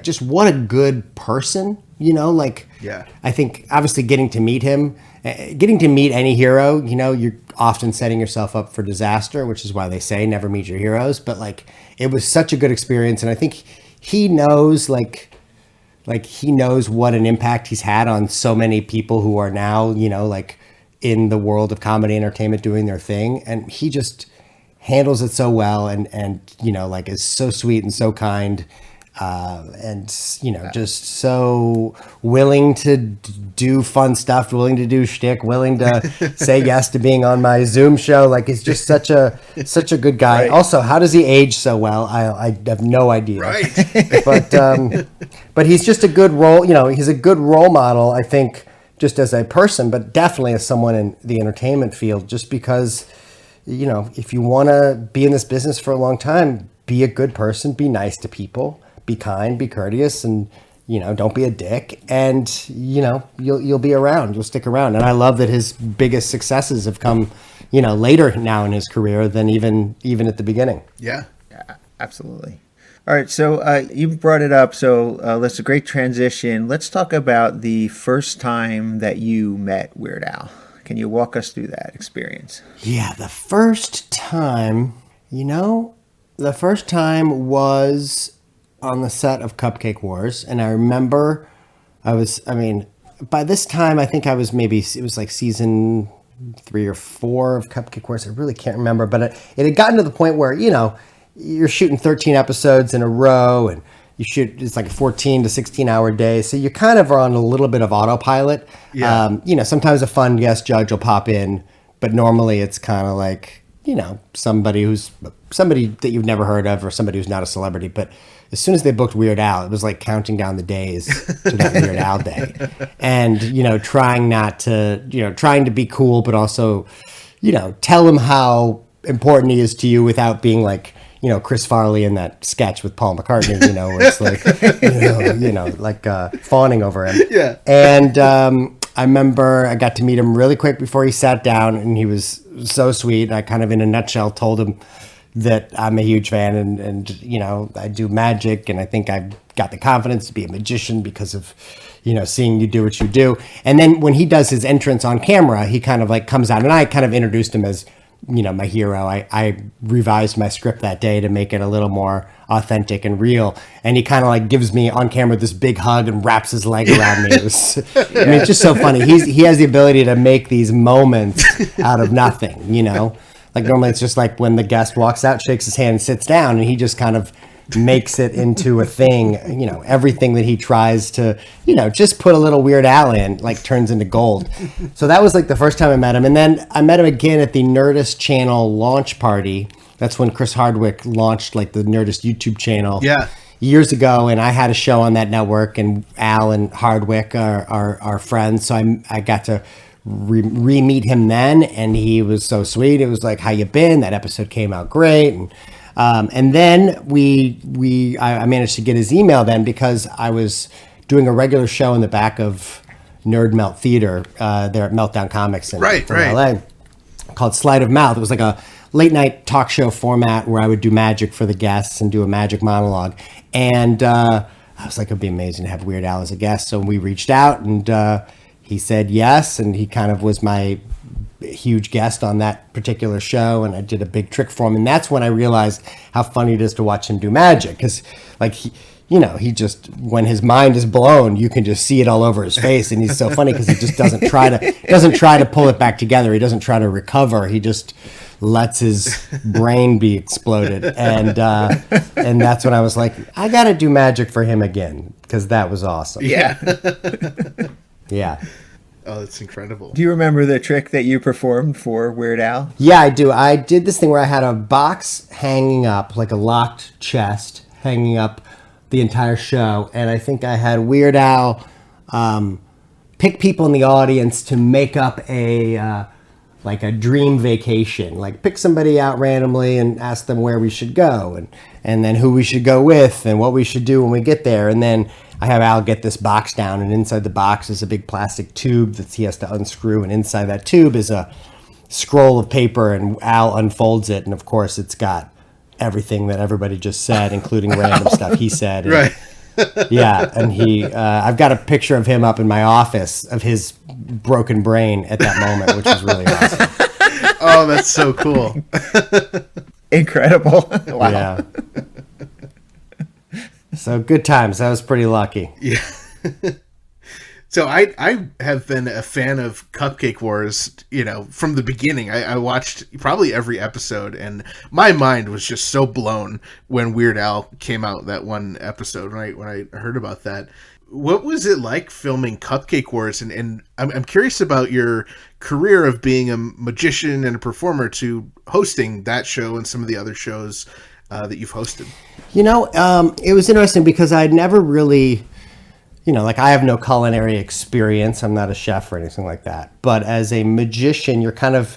just what a good person, I think obviously getting to meet him. Getting to meet any hero, you're often setting yourself up for disaster, which is why they say never meet your heroes. But it was such a good experience, and I think he knows he knows what an impact he's had on so many people who are now in the world of comedy entertainment doing their thing, and he just handles it so well, and is so sweet and so kind. Just so willing to do fun stuff, willing to do shtick, willing to say yes to being on my Zoom show. He's just such a good guy. Right. Also, how does he age so well? I have no idea. Right. But he's just a good role. He's a good role model, I think, just as a person, but definitely as someone in the entertainment field, just because, if you want to be in this business for a long time, be a good person, be nice to people. Be kind, be courteous, and don't be a dick. And you'll be around. You'll stick around. And I love that his biggest successes have come, later now in his career than even at the beginning. Yeah, absolutely. All right, so you brought it up. So that's a great transition. Let's talk about the first time that you met Weird Al. Can you walk us through that experience? Yeah, the first time was on the set of Cupcake Wars, and I remember by this time I think I was it was season 3 or 4 of Cupcake Wars. I really can't remember, but it had gotten to the point where you're shooting 13 episodes in a row, and it's like a 14 to 16 hour day, so you kind of are on a little bit of autopilot. Sometimes a fun guest judge will pop in, but normally it's kind of somebody that you've never heard of, or somebody who's not a celebrity. But as soon as they booked Weird Al, it was like counting down the days to that Weird Al day. And, trying to be cool, but also, tell him how important he is to you without being Chris Farley in that sketch with Paul McCartney, where it's fawning over him. Yeah. And I remember I got to meet him really quick before he sat down, and he was so sweet. I kind of, in a nutshell, told him that I'm a huge fan, and I do magic, and I think I've got the confidence to be a magician because of, seeing you do what you do. And then when he does his entrance on camera, he kind of comes out, and I kind of introduced him as, my hero. I revised my script that day to make it a little more authentic and real. And he kind of gives me on camera this big hug and wraps his leg around me. It was, it's just so funny. He has the ability to make these moments out of nothing, normally it's just when the guest walks out, shakes his hand, and sits down, and he just kind of makes it into a thing. Everything that he tries to, just put a little Weird Al in, turns into gold. So that was the first time I met him. And then I met him again at the Nerdist channel launch party. That's when Chris Hardwick launched the Nerdist YouTube channel. Yeah. Years ago, and I had a show on that network, and Al and Hardwick are friends. So I got to re-meet him then, and he was so sweet. It was how you been? That episode came out great, and And then I managed to get his email then because I was doing a regular show in the back of Nerd Melt Theater there at Meltdown Comics in LA called Sleight of Mouth. It was like a late night talk show format where I would do magic for the guests and do a magic monologue. And I was like, it'd be amazing to have Weird Al as a guest. So we reached out and he said yes. And he kind of was my huge guest on that particular show. And I did a big trick for him. And that's when I realized how funny it is to watch him do magic. Because like he just, when his mind is blown, you can just see it all over his face. And he's so funny because he just doesn't try to pull it back together. He doesn't try to recover. He just lets his brain be exploded. And that's when I was like, I got to do magic for him again because that was awesome. Yeah. Yeah. Oh, that's incredible. Do you remember the trick that you performed for Weird Al? Yeah, I do. I did this thing where I had a box hanging up, like a locked chest hanging up the entire show. And I think I had Weird Al pick people in the audience to make up a dream vacation. Like pick somebody out randomly and ask them where we should go and then who we should go with and what we should do when we get there. And then I have Al get this box down, and inside the box is a big plastic tube that he has to unscrew. And inside that tube is a scroll of paper, and Al unfolds it. And of course, it's got everything that everybody just said, including random stuff he said. And, Right. Yeah. And I've got a picture of him up in my office of his broken brain at that moment, which is really awesome. Oh, that's so cool. Incredible. Wow. Yeah. So good times. I was pretty lucky. Yeah. So I have been a fan of Cupcake Wars, from the beginning. I watched probably every episode, and my mind was just so blown when Weird Al came out that one episode when I heard about that. What was it like filming Cupcake Wars? And I'm curious about your career of being a magician and a performer to hosting that show and some of the other shows that you've hosted. It was interesting because I'd never really, I have no culinary experience. I'm not a chef or anything like that. But as a magician, you're kind of,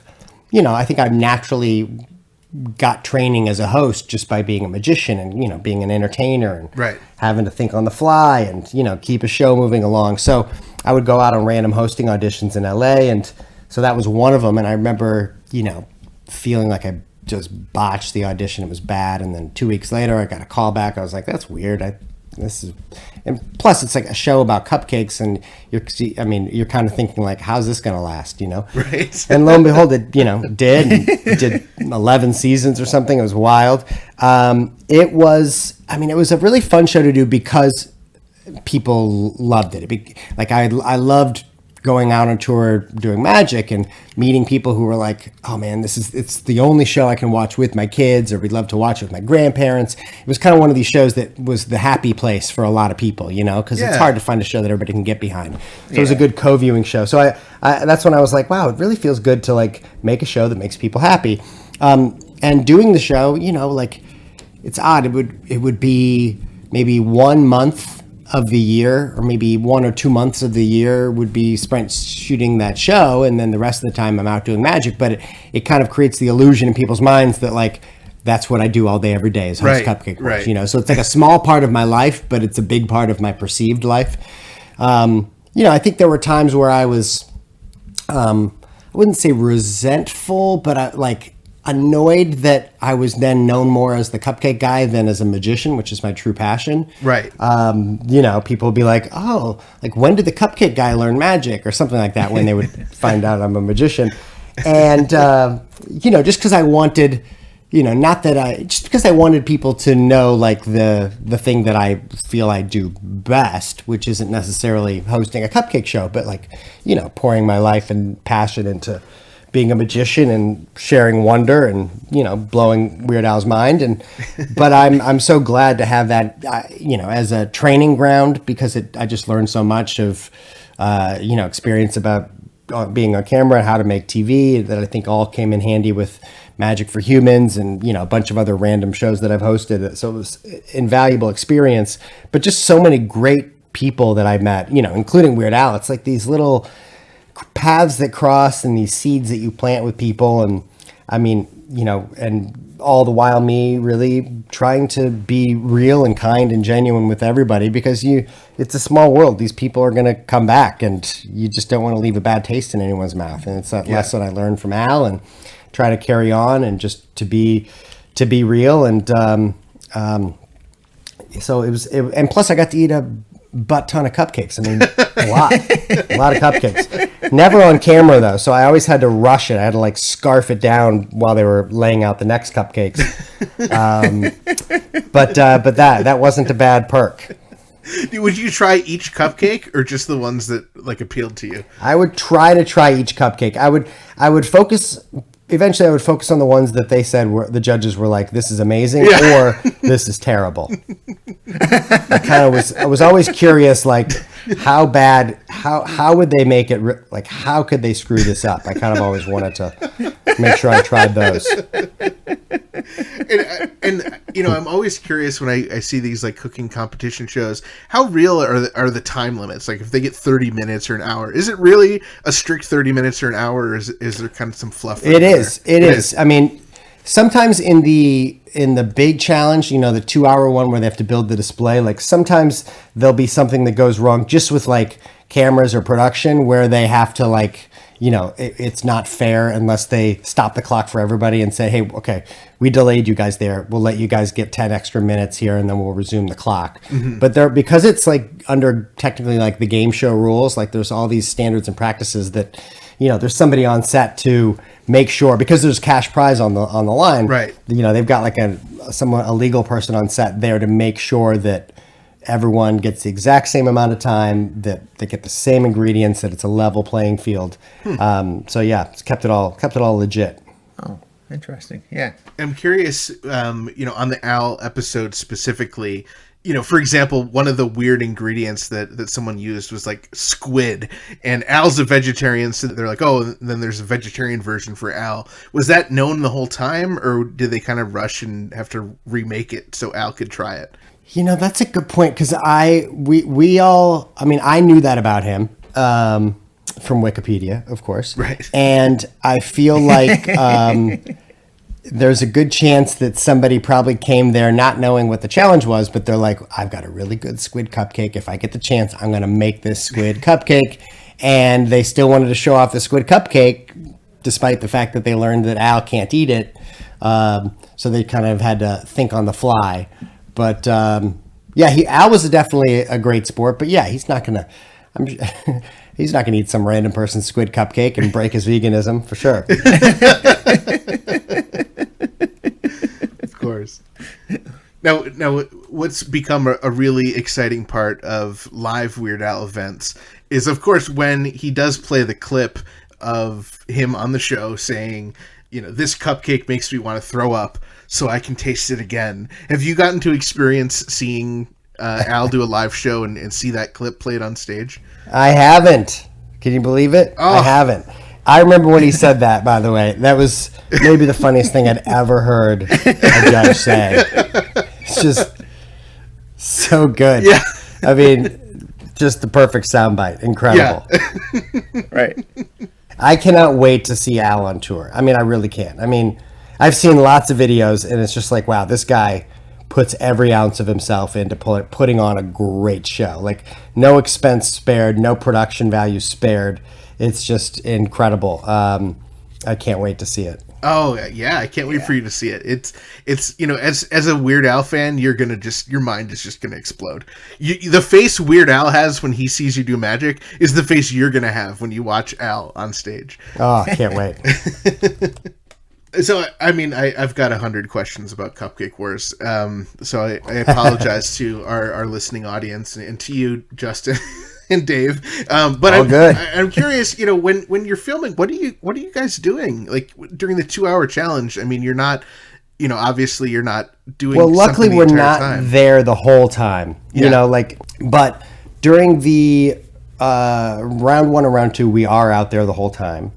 I think I've naturally got training as a host just by being a magician and, being an entertainer and right. having to think on the fly and, keep a show moving along. So I would go out on random hosting auditions in LA. And so that was one of them. And I remember, feeling like I just botched the audition. It was bad. And then 2 weeks later, I got a call back. I was like, that's weird. And plus it's like a show about cupcakes and you're kind of thinking like, how's this going to last, Right. And lo and behold, it, did 11 seasons or something. It was wild. It was a really fun show to do because people loved it. I loved going out on tour doing magic and meeting people who were like, oh man, it's the only show I can watch with my kids, or we'd love to watch it with my grandparents. It was kind of one of these shows that was the happy place for a lot of people, because it's hard to find a show that everybody can get behind. So it was a good co-viewing show. So I that's when I was like, wow, it really feels good to make a show that makes people happy. And doing the show, it's odd. It would be maybe 1 month of the year, or maybe 1 or 2 months of the year would be spent shooting that show, and then the rest of the time I'm out doing magic. But it kind of creates the illusion in people's minds that that's what I do all day every day is host Cupcake Wars. Right. So it's like a small part of my life, but it's a big part of my perceived life. I think there were times where I was I wouldn't say resentful, but annoyed that I was then known more as the cupcake guy than as a magician, which is my true passion. Right. People would be like, oh, when did the cupcake guy learn magic or something like that when they would find out I'm a magician. And, just because I wanted, just because I wanted people to know the thing that I feel I do best, which isn't necessarily hosting a cupcake show, but pouring my life and passion into being a magician and sharing wonder and blowing Weird Al's mind. But I'm so glad to have that as a training ground, because I just learned so much of experience about being on camera and how to make TV that I think all came in handy with Magic for Humans and a bunch of other random shows that I've hosted. So it was invaluable experience, but just so many great people that I met, including Weird Al. It's like these little paths that cross and these seeds that you plant with people. And and all the while me really trying to be real and kind and genuine with everybody, because it's a small world. These people are going to come back, and you just don't want to leave a bad taste in anyone's mouth. And it's that lesson I learned from Al, and try to carry on and just to be real. And so it was, and plus I got to eat a butt ton of cupcakes. I mean, a lot of cupcakes. Never on camera though, so I always had to rush it. I had to like scarf it down while they were laying out the next cupcakes. But that wasn't a bad perk. Would you try each cupcake, or just the ones that like appealed to you? I would try to try each cupcake. I would focus. Eventually, I would focus on the ones that they said the judges were like, "This is amazing," or "This is terrible." I was always curious, like how bad, how would they make it? Like how could they screw this up? I kind of always wanted to make sure I tried those. And you know, I'm always curious when I see these like cooking competition shows, how real are the time limits? Like if they get 30 minutes or an hour, is it really a strict 30 minutes or an hour, or is there kind of some fluff? It is. I mean, sometimes in the big challenge, you know, the 2-hour one where they have to build the display, like sometimes there'll be something that goes wrong just with like cameras or production, where they have to like, you know, it's not fair unless they stop the clock for everybody and say, hey, okay, we delayed you guys there. We'll let you guys get 10 extra minutes here, and then we'll resume the clock. Mm-hmm. But because it's like under technically like the game show rules, like there's all these standards and practices that, you know, there's somebody on set to make sure, because there's cash prize on the line. Right. You know, they've got like a legal person on set there to make sure that everyone gets the exact same amount of time, that they get the same ingredients, that it's a level playing field. So yeah, it's kept it all legit. Oh, interesting. Yeah. I'm curious, you know, on the Al episode specifically, you know, for example, one of the weird ingredients that someone used was like squid, and Al's a vegetarian, so they're like, oh, then there's a vegetarian version for Al. Was that known the whole time, or did they kind of rush and have to remake it so Al could try it? You know, that's a good point, because we all, I mean, I knew that about him from Wikipedia, of course. Right. And I feel like there's a good chance that somebody probably came there not knowing what the challenge was, but they're like, I've got a really good squid cupcake. If I get the chance, I'm going to make this squid cupcake. And they still wanted to show off the squid cupcake, despite the fact that they learned that Al can't eat it. So they kind of had to think on the fly. But yeah, Al was definitely a great sport. But yeah, he's not gonna eat some random person's squid cupcake and break his veganism for sure. Of course. Now, what's become a really exciting part of live Weird Al events is, of course, when he does play the clip of him on the show saying, you know, this cupcake makes me want to throw up, so I can taste it again. Have you gotten to experience seeing Al do a live show and see that clip played on stage? I haven't. Can you believe it? Oh. I haven't. I remember when he said that, by the way. That was maybe the funniest thing I'd ever heard a judge say. It's just so good. Yeah. I mean, just the perfect soundbite. Incredible. Yeah. Right. I cannot wait to see Al on tour. I mean, I really can't. I mean, I've seen lots of videos, and it's just like, wow, this guy puts every ounce of himself into putting on a great show. Like, no expense spared, no production value spared. It's just incredible. I can't wait to see it. Oh yeah, I can't wait for you to see it. It's you know, as a Weird Al fan, your mind is just gonna explode. The face Weird Al has when he sees you do magic is the face you're gonna have when you watch Al on stage. Oh, I can't wait. So, I mean, I've got 100 questions about Cupcake Wars. So I apologize to our listening audience and to you, Justin and Dave. But I'm curious, you know, when you're filming, what are you guys doing? Like during the 2-hour challenge? I mean, you're not, you know, obviously you're not doing. Well, luckily the we're entire not time. there the whole time. You know, like, but during the round 1 and round 2, we are out there the whole time.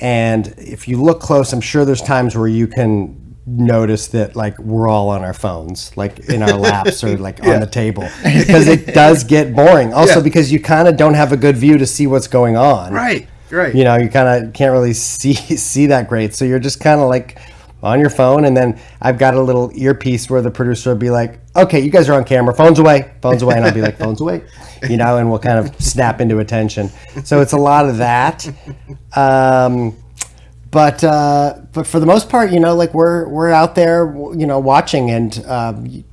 And if you look close, I'm sure there's times where you can notice that like we're all on our phones, like in our laps or like on the table, because it does get boring. Also because you kind of don't have a good view to see what's going on. Right. You know, you kind of can't really see that great. So you're just kind of like on your phone, and then I've got a little earpiece where the producer will be like, okay, you guys are on camera, phones away, and I'll be like, phones away, and we'll kind of snap into attention. So it's a lot of that. But for the most part, we're out there, watching, and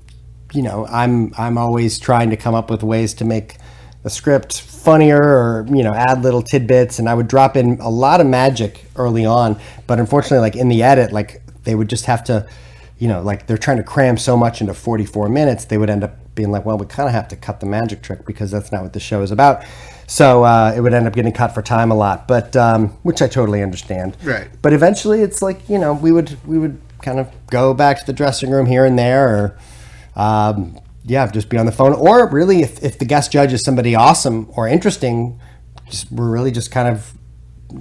I'm always trying to come up with ways to make the script funnier, or add little tidbits, and I would drop in a lot of magic early on, but unfortunately, like in the edit, like they would just have to, like they're trying to cram so much into 44 minutes, they would end up being like, well, we kind of have to cut the magic trick because that's not what the show is about. So it would end up getting cut for time a lot, but which I totally understand. Right. But eventually, it's like we would kind of go back to the dressing room here and there, or just be on the phone. Or really, if the guest judge is somebody awesome or interesting, we're really just kind of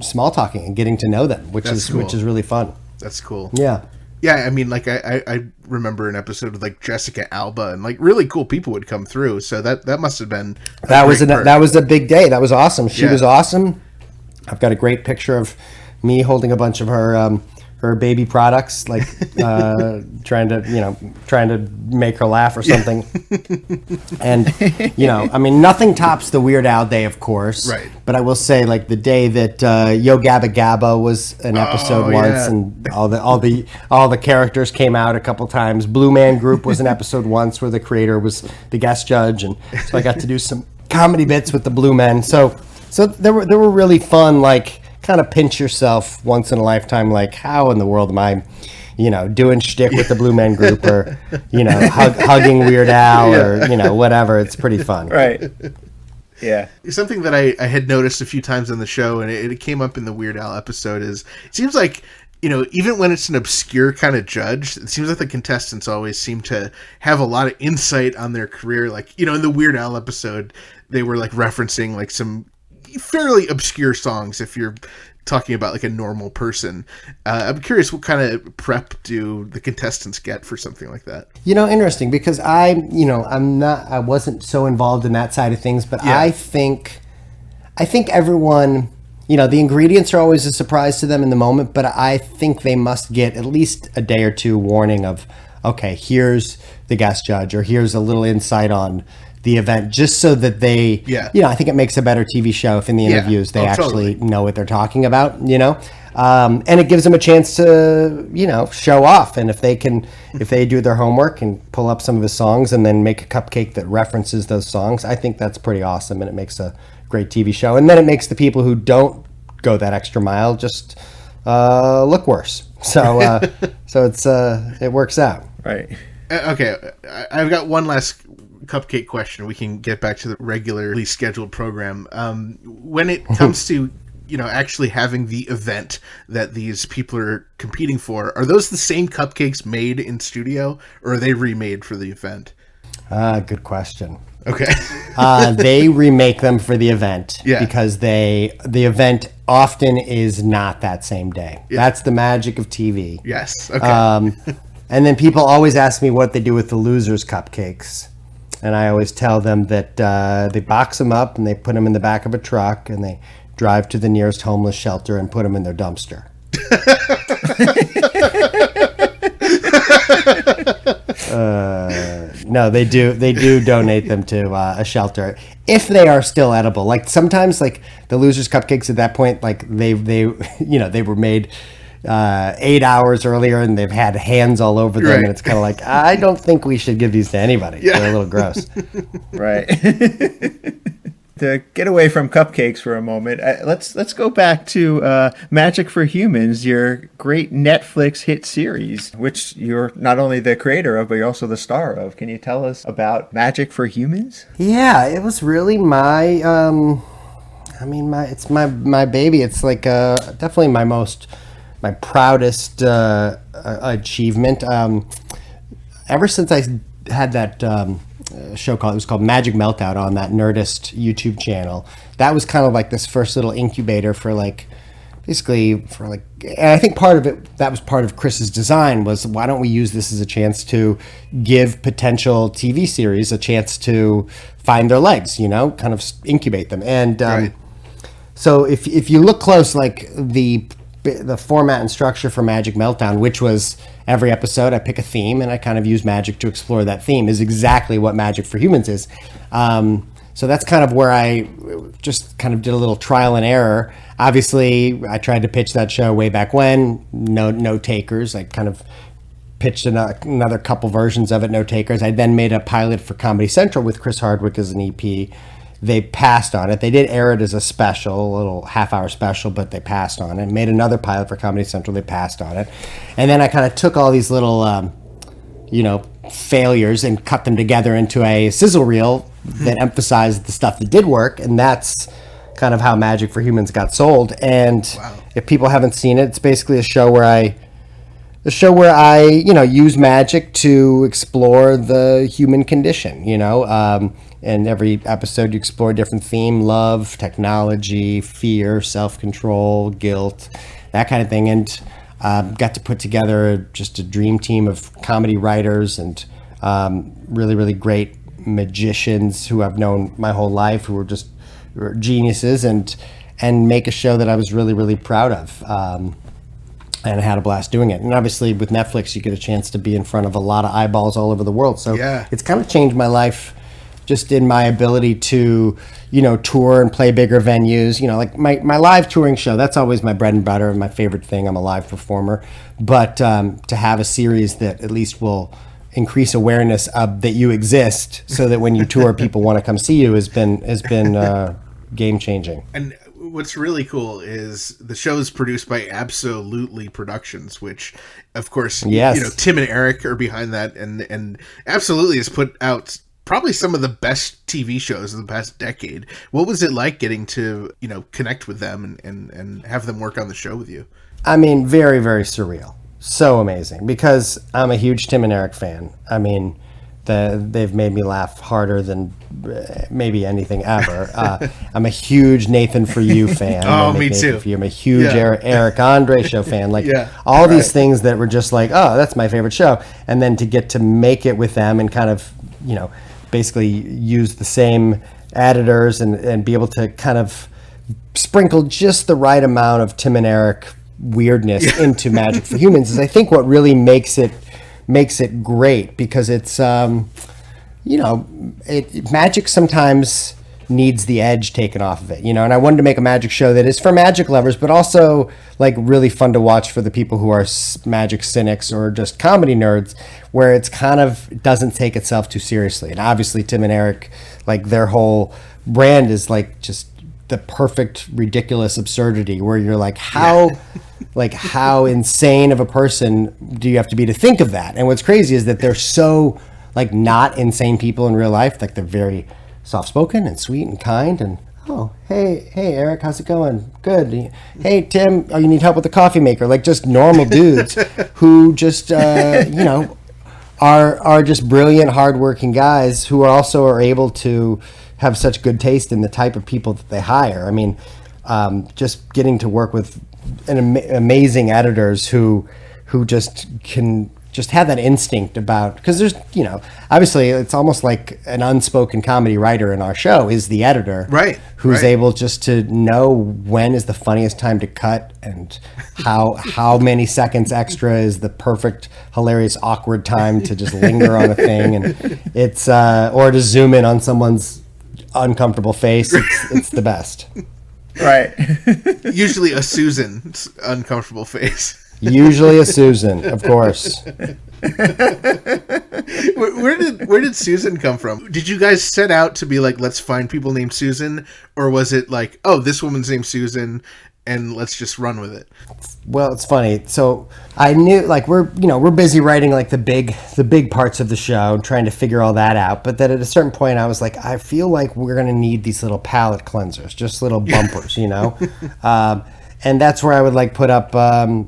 small talking and getting to know them, which is really fun. That's cool. Yeah. Yeah, I mean, like I remember an episode with like Jessica Alba, and like really cool people would come through. So that must have been that was a big day. That was awesome. She was awesome. I've got a great picture of me holding a bunch of her baby products, like trying to make her laugh or something. And I mean, nothing tops the Weird Al day, of course. Right. But I will say, like the day that Yo Gabba Gabba was an episode once, and all the characters came out a couple times. Blue Man Group was an episode once where the creator was the guest judge, and so I got to do some comedy bits with the Blue Men. So there were really fun, like, kind of pinch yourself once in a lifetime, like, how in the world am I, doing shtick with the Blue Men Group, or, hugging Weird Al, or, whatever. It's pretty fun. Right. Yeah. Something that I had noticed a few times on the show, and it came up in the Weird Al episode, is it seems like, even when it's an obscure kind of judge, it seems like the contestants always seem to have a lot of insight on their career. Like, in the Weird Al episode, they were like referencing like some fairly obscure songs if you're talking about like a normal person. I'm curious, what kind of prep do the contestants get for something like that? Interesting, because I wasn't so involved in that side of things, but yeah. I think everyone, the ingredients are always a surprise to them in the moment, but I think they must get at least a day or two warning of, okay, here's the guest judge, or here's a little insight on the event, just so that they, I think it makes a better TV show if in the interviews they actually know what they're talking about, and it gives them a chance to, show off. And if they do their homework and pull up some of his songs and then make a cupcake that references those songs, I think that's pretty awesome, and it makes a great TV show. And then it makes the people who don't go that extra mile just look worse. So it works out. Right. Okay, I've got one last cupcake question. We can get back to the regularly scheduled program. When it comes to actually having the event that these people are competing for, are those the same cupcakes made in studio, or are they remade for the event? Good question. Okay. They remake them for the event, yeah, because the event often is not that same day. Yeah. That's the magic of TV. Yes. Okay. And then people always ask me what they do with the losers' cupcakes. And I always tell them that they box them up and they put them in the back of a truck and they drive to the nearest homeless shelter and put them in their dumpster. No, they do donate them to a shelter if they are still edible. Like sometimes, like the losers' cupcakes at that point, like they were made 8 hours earlier and they've had hands all over them, and it's kind of like, I don't think we should give these to anybody. Yeah. They're a little gross. Right. To get away from cupcakes for a moment, let's go back to Magic for Humans, your great Netflix hit series, which you're not only the creator of, but you're also the star of. Can you tell us about Magic for Humans? Yeah, it was really my baby. It's like definitely my proudest achievement. Ever since I had that show it was called Magic Meltdown on that Nerdist YouTube channel, that was kind of like this first little incubator for and I think part of it, that was part of Chris's design, was why don't we use this as a chance to give potential TV series a chance to find their legs, kind of incubate them. And so if you look close, like the the format and structure for Magic Meltdown, which was every episode I pick a theme and I kind of use magic to explore that theme, is exactly what Magic for Humans is. So that's kind of where I just kind of did a little trial and error. Obviously, I tried to pitch that show way back when, no takers. I kind of pitched another couple versions of it, no takers. I then made a pilot for Comedy Central with Chris Hardwick as an EP. They passed on it. They did air it as a special, a little half-hour special, but they passed on it. Made another pilot for Comedy Central. They passed on it. And then I kind of took all these little, failures and cut them together into a sizzle reel that emphasized the stuff that did work. And that's kind of how Magic for Humans got sold. And if people haven't seen it, it's basically a show where I use magic to explore the human condition, and every episode you explore a different theme: love, technology, fear, self-control, guilt, that kind of thing. And got to put together just a dream team of comedy writers and really, really great magicians who I've known my whole life, who were geniuses, and make a show that I was really, really proud of. And I had a blast doing it. And obviously with Netflix, you get a chance to be in front of a lot of eyeballs all over the world. So it's kind of changed my life just in my ability to, tour and play bigger venues. Like my live touring show, that's always my bread and butter and my favorite thing. I'm a live performer. But to have a series that at least will increase awareness of that you exist, so that when you tour, people want to come see you, has been game changing. And what's really cool is the show is produced by Absolutely Productions, which, of course, Tim and Eric are behind that, and Absolutely has put out probably some of the best TV shows of the past decade. What was it like getting to connect with them and have them work on the show with you? I mean, very, very surreal. So amazing, because I'm a huge Tim and Eric fan. I mean, they've made me laugh harder than maybe anything ever. I'm a huge Nathan For You fan. Me too. I'm a huge Eric Andre show fan. All these things that were just like, oh, that's my favorite show. And then to get to make it with them and kind of, basically use the same editors and be able to kind of sprinkle just the right amount of Tim and Eric weirdness into Magic for Humans is, I think, what really makes it great, because it's magic sometimes needs the edge taken off of it, and I wanted to make a magic show that is for magic lovers, but also like really fun to watch for the people who are magic cynics or just comedy nerds, where it's kind of doesn't take itself too seriously. And obviously Tim and Eric, like, their whole brand is like just the perfect ridiculous absurdity, where you're like, how insane of a person do you have to be to think of that? And what's crazy is that they're so like not insane people in real life. Like, they're very soft-spoken and sweet and kind, and hey Eric, how's it going? Good. Hey Tim, you need help with the coffee maker? Like, just normal dudes who just are just brilliant, hardworking guys who are able to have such good taste in the type of people that they hire. I mean, just getting to work with amazing editors who just can just have that instinct about, because there's, obviously it's almost like an unspoken comedy writer in our show is the editor, right? Who's able just to know when is the funniest time to cut, and how many seconds extra is the perfect, hilarious, awkward time to just linger on a thing, and it's or to zoom in on someone's uncomfortable face. It's the best. Right. Usually a Susan's uncomfortable face. Usually a Susan, of course. Where did Susan come from? Did you guys set out to be like, let's find people named Susan, or was it like, oh, this woman's named Susan, and let's just run with it? Well, it's funny. So I knew, like, we're busy writing like the big parts of the show, trying to figure all that out. But then at a certain point, I was like, I feel like we're gonna need these little palate cleansers, just little bumpers, And that's where I would like put up,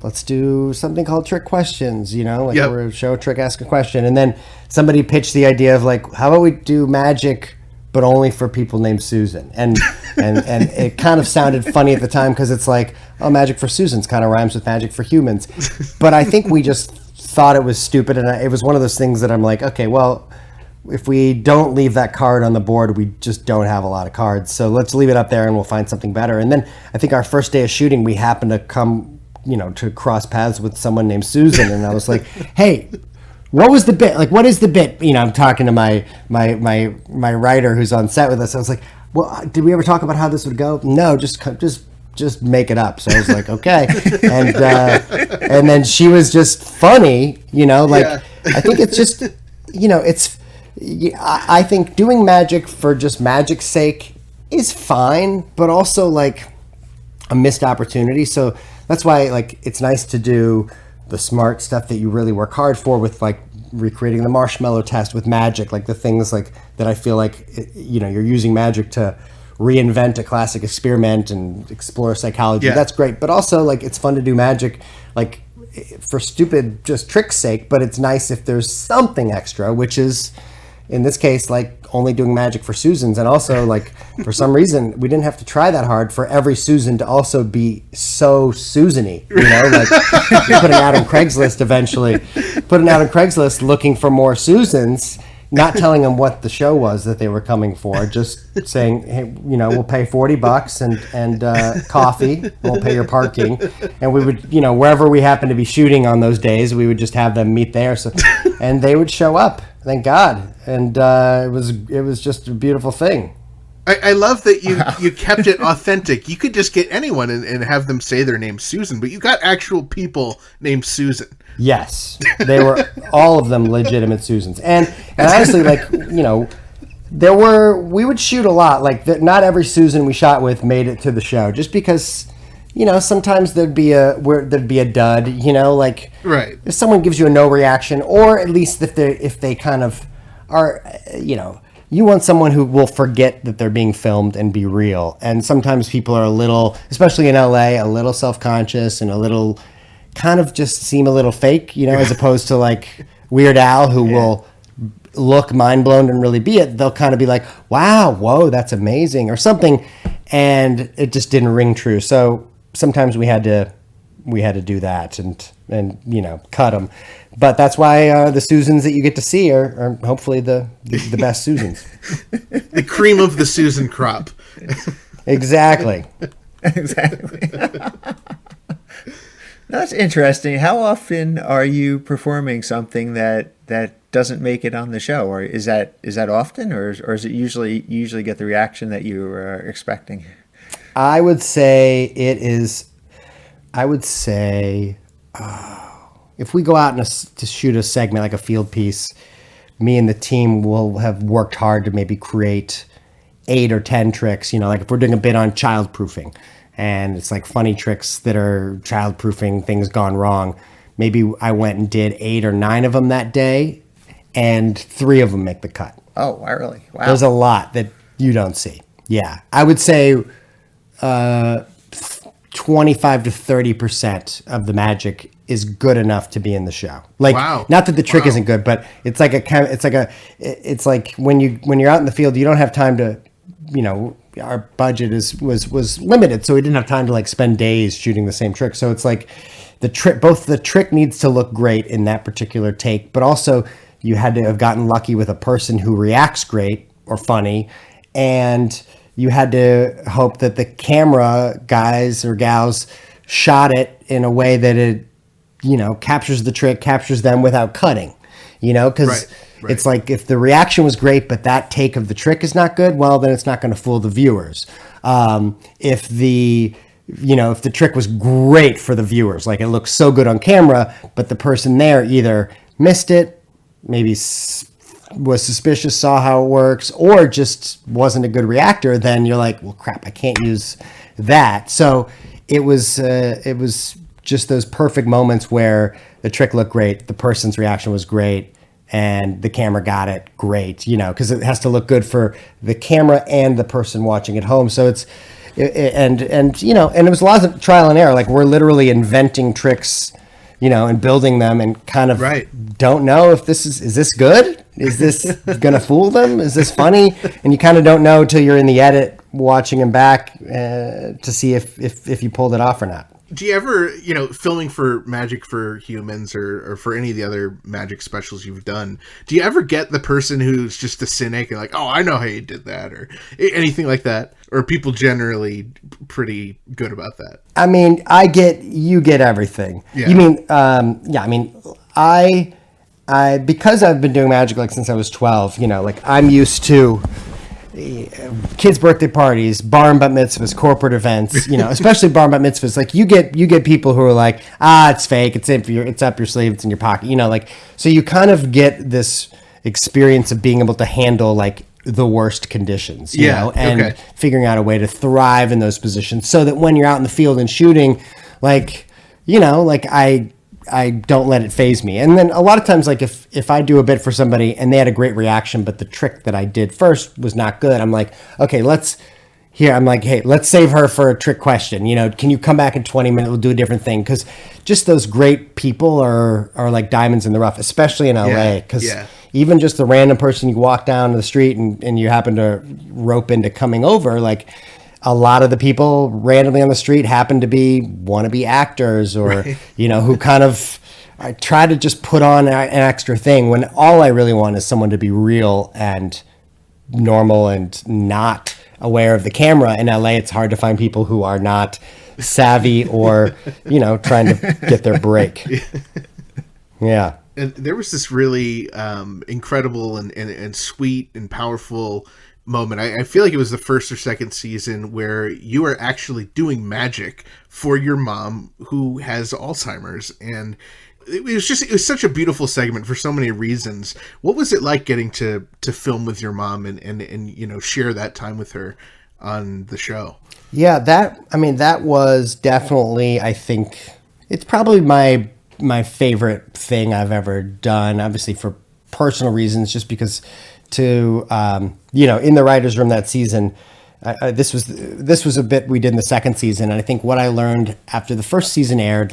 let's do something called trick questions, we're a show trick, ask a question. And then somebody pitched the idea of like, how about we do magic, but only for people named Susan? And it kind of sounded funny at the time, because it's like, oh, magic for Susans kind of rhymes with magic for humans. But I think we just thought it was stupid. And it was one of those things that I'm like, okay, well, if we don't leave that card on the board, we just don't have a lot of cards. So let's leave it up there and we'll find something better. And then I think our first day of shooting, we happened to come, to cross paths with someone named Susan, and I was like, hey, what was the bit? Like, what is the bit? I'm talking to my writer who's on set with us. I was like, well, did we ever talk about how this would go? No, just make it up. So I was like, okay. And then she was just funny, I think it's just, I think doing magic for just magic's sake is fine, but also like a missed opportunity. So that's why like it's nice to do the smart stuff that you really work hard for, with like recreating the marshmallow test with magic, like the things like that I feel like you're using magic to reinvent a classic experiment and explore psychology. Yeah. That's great, but also like it's fun to do magic like for stupid just trick's sake, but it's nice if there's something extra, which is in this case like only doing magic for Susans. And also like for some reason we didn't have to try that hard for every Susan to also be so Susan-y, like putting out on Craigslist looking for more Susans, not telling them what the show was that they were coming for, just saying, hey, we'll pay $40 and coffee, we'll pay your parking, and we would, wherever we happened to be shooting on those days, we would just have them meet there. So, and they would show up, thank God, and it was just a beautiful thing. I love that you kept it authentic. You could just get anyone and have them say their name Susan, but you got actual people named Susan. Yes, they were all of them legitimate Susans, and honestly, like we would shoot a lot. Like not every Susan we shot with made it to the show, just because sometimes there'd be a dud. Like right. If someone gives you a no reaction, or at least if they kind of are, you want someone who will forget that they're being filmed and be real. And sometimes people are a little, especially in LA, a little self-conscious and a little kind of just seem a little fake, as opposed to like Weird Al, who will look mind blown and really be it. They'll kind of be like, wow, whoa, that's amazing or something. And it just didn't ring true. So sometimes we had to do that and cut them. But that's why the Susans that you get to see are hopefully the best Susans. The cream of the Susan crop. Exactly. That's interesting. How often are you performing something that doesn't make it on the show, or is that often, or is it usually get the reaction that you are expecting? I would say it is. If we go out to shoot a segment like a field piece, me and the team will have worked hard to maybe create 8 or 10 tricks. Like if we're doing a bit on childproofing, and it's like funny tricks that are childproofing things gone wrong. Maybe I went and did 8 or 9 of them that day, and 3 of them make the cut. Oh, really? Wow. There's a lot that you don't see. Yeah. I would say 25 to 30% of the magic is good enough to be in the show. Like, wow. Not that the trick isn't good, but it's like when you're out in the field, you don't have time to, our budget was limited, so we didn't have time to like spend days shooting the same trick. So it's like both the trick needs to look great in that particular take, but also you had to have gotten lucky with a person who reacts great or funny, and you had to hope that the camera guys or gals shot it in a way that it, captures the trick, captures them without cutting, because right. It's like if the reaction was great, but that take of the trick is not good, well, then it's not going to fool the viewers. If the trick was great for the viewers, like it looks so good on camera, but the person there either missed it, maybe was suspicious, saw how it works, or just wasn't a good reactor, then you're like, well, crap, I can't use that. So it was just those perfect moments where the trick looked great, the person's reaction was great, and the camera got it great, because it has to look good for the camera and the person watching at home. So and it was a lot of trial and error. Like we're literally inventing tricks, and building them, and kind of don't know if this is this good? Is this going to fool them? Is this funny? And you kind of don't know till you're in the edit watching them back to see if you pulled it off or not. Do you ever, filming for Magic for Humans or for any of the other Magic specials you've done, do you ever get the person who's just a cynic and like, oh, I know how you did that, or anything like that? Or are people generally pretty good about that? I mean, you get everything. Yeah. You mean, yeah, I mean, I because I've been doing Magic like since I was 12, like I'm used to kids' birthday parties, bar and bat mitzvahs, corporate events, especially bar and bat mitzvahs. Like you get people who are like, it's fake, it's up your sleeve, it's in your pocket, so you kind of get this experience of being able to handle like the worst conditions, and figuring out a way to thrive in those positions so that when you're out in the field and shooting, I don't let it faze me. And then a lot of times, like if I do a bit for somebody and they had a great reaction, but the trick that I did first was not good, I'm like, okay, let's save her for a trick question. Can you come back in 20 minutes? We'll do a different thing. Because just those great people are like diamonds in the rough, especially in LA. Because even just the random person you walk down the street and you happen to rope into coming over, like a lot of the people randomly on the street happen to be wannabe actors or, who kind of I try to just put on an extra thing when all I really want is someone to be real and normal and not aware of the camera. In LA, it's hard to find people who are not savvy or, trying to get their break. Yeah. And there was this really incredible and sweet and powerful moment. I feel like it was the first or second season where you are actually doing magic for your mom who has Alzheimer's, and it was such a beautiful segment for so many reasons. What was it like getting to film with your mom and share that time with her on the show? Yeah, that was definitely, I think it's probably my favorite thing I've ever done, obviously for personal reasons, just because in the writer's room that season, this was a bit we did in the second season. And I think what I learned after the first season aired,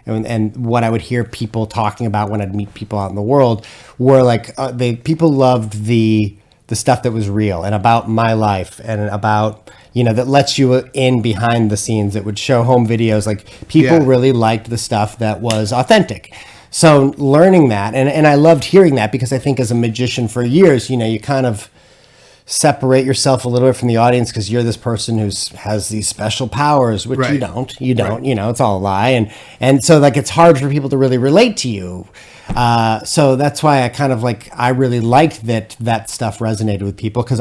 and what I would hear people talking about when I'd meet people out in the world were like, people loved the stuff that was real and about my life and about, that lets you in behind the scenes, that would show home videos. Like people really liked the stuff that was authentic. So learning that, and I loved hearing that, because I think as a magician for years, you kind of separate yourself a little bit from the audience because you're this person who has these special powers, which you don't, right. It's all a lie. And so like, it's hard for people to really relate to you. So that's why I kind of I really liked that stuff resonated with people, because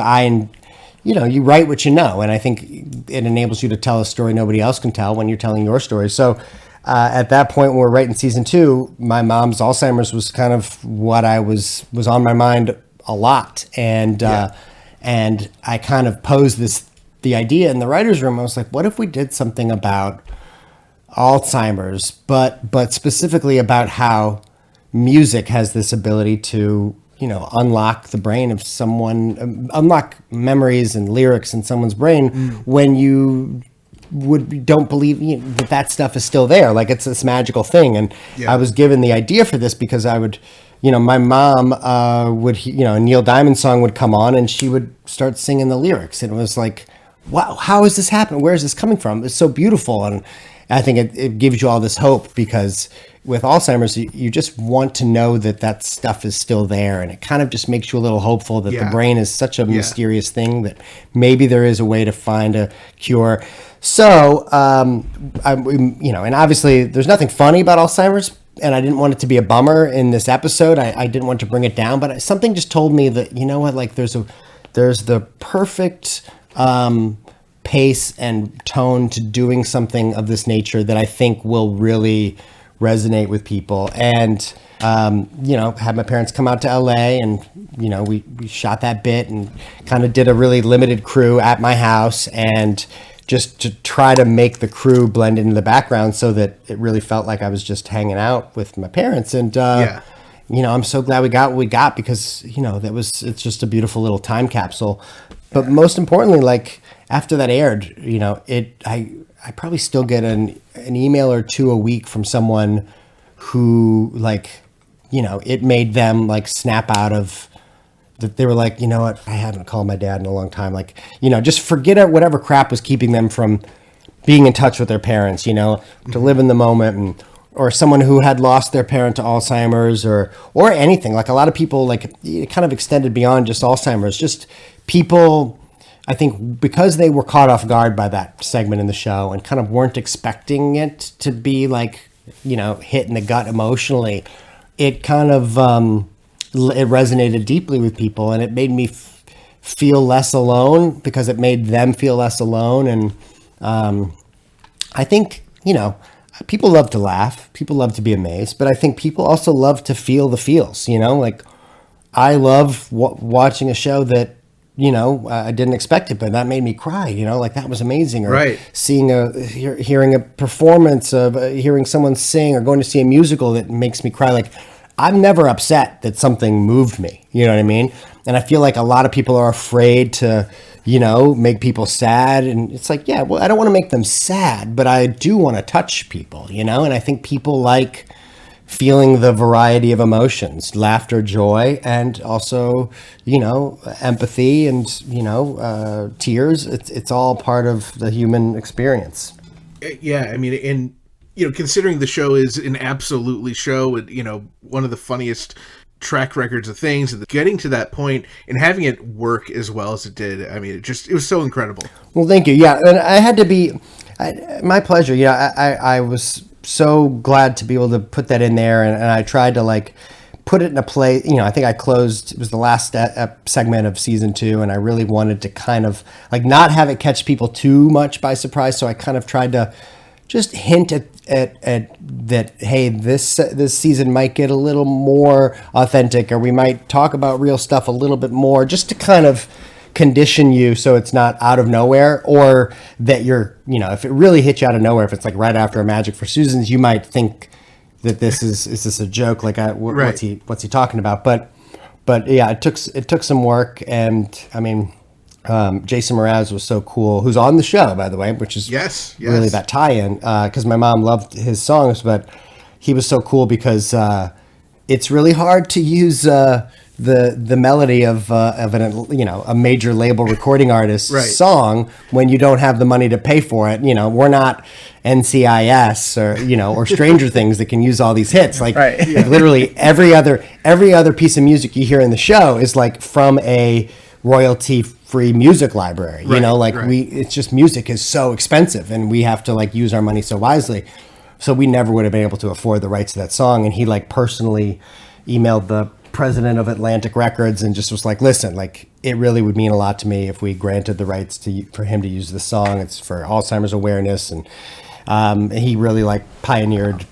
you write what you know. And I think it enables you to tell a story nobody else can tell when you're telling your story. So at that point, when we're writing season 2, my mom's Alzheimer's was kind of what I was on my mind a lot. And I kind of posed the idea in the writer's room. I was like, what if we did something about Alzheimer's, but specifically about how music has this ability to, unlock the brain of someone, unlock memories and lyrics in someone's brain when you don't believe that stuff is still there. Like it's this magical thing. And I was given the idea for this because I would, my mom would, Neil Diamond's song would come on and she would start singing the lyrics. And it was like, wow, how is this happening? Where is this coming from? It's so beautiful. And I think it gives you all this hope, because with Alzheimer's, you just want to know that stuff is still there. And it kind of just makes you a little hopeful that the brain is such a mysterious thing that maybe there is a way to find a cure. So, and obviously there's nothing funny about Alzheimer's, and I didn't want it to be a bummer in this episode. I didn't want to bring it down, but something just told me that, there's the perfect pace and tone to doing something of this nature that I think will really resonate with people. And, had my parents come out to LA, and, we shot that bit and kind of did a really limited crew at my house, and just to try to make the crew blend into the background so that it really felt like I was just hanging out with my parents. And, I'm so glad we got what we got, because, it's just a beautiful little time capsule. But most importantly, after that aired, I probably still get an email or two a week from someone who it made them snap out of that. They were like, I haven't called my dad in a long time. Just forget whatever crap was keeping them from being in touch with their parents, you know, to live in the moment, and or someone who had lost their parent to Alzheimer's or anything. Like a lot of people, like it kind of extended beyond just Alzheimer's, just people, I think because they were caught off guard by that segment in the show and kind of weren't expecting it to be like, you know, hit in the gut emotionally, it kind of, it resonated deeply with people, and it made me feel less alone because it made them feel less alone. And I think, you know, people love to laugh, people love to be amazed, but I think people also love to feel the feels, you know, like I love watching a show that, you know, I didn't expect it, but that made me cry, you know, like that was amazing. Or right. hearing a performance of hearing someone sing, or going to see a musical that makes me cry. Like I'm never upset that something moved me, you know what I mean? And I feel like a lot of people are afraid to, you know, make people sad. And it's like, yeah, well, I don't want to make them sad, but I do want to touch people, you know? And I think people like feeling the variety of emotions, laughter, joy, and also, you know, empathy and, you know, tears. It's all part of the human experience. Yeah, I mean, and, you know, considering the show is an absolutely show, you know, one of the funniest track records of things, and getting to that point and having it work as well as it did, I mean, it was so incredible. Well, thank you. Yeah, and I had to be, my pleasure. Yeah, I was so glad to be able to put that in there, and I tried to like put it in a place. You know, I think I closed, it was the last segment of season 2, and I really wanted to kind of like not have it catch people too much by surprise, so I kind of tried to just hint at that, hey, this season might get a little more authentic, or we might talk about real stuff a little bit more, just to kind of condition you so it's not out of nowhere, or that you're, you know, if it really hits you out of nowhere, if it's like right after a Magic for Susans, you might think that this is this a joke, like what's he talking about? But yeah, it took some work, and I mean, Jason Mraz was so cool, who's on the show, by the way, which is yes. really that tie-in, because my mom loved his songs, but he was so cool because it's really hard to use the melody of an, you know, a major label recording artist's song when you don't have the money to pay for it. You know, we're not NCIS or, you know, or Stranger Things that can use all these hits. Like, like literally every other piece of music you hear in the show is like from a royalty-free music library. You know, like it's just, music is so expensive, and we have to like use our money so wisely. So we never would have been able to afford the rights to that song. And he like personally emailed the president of Atlantic Records and just was like, listen, like it really would mean a lot to me if we granted the rights for him to use the song. It's for Alzheimer's awareness. And he really like pioneered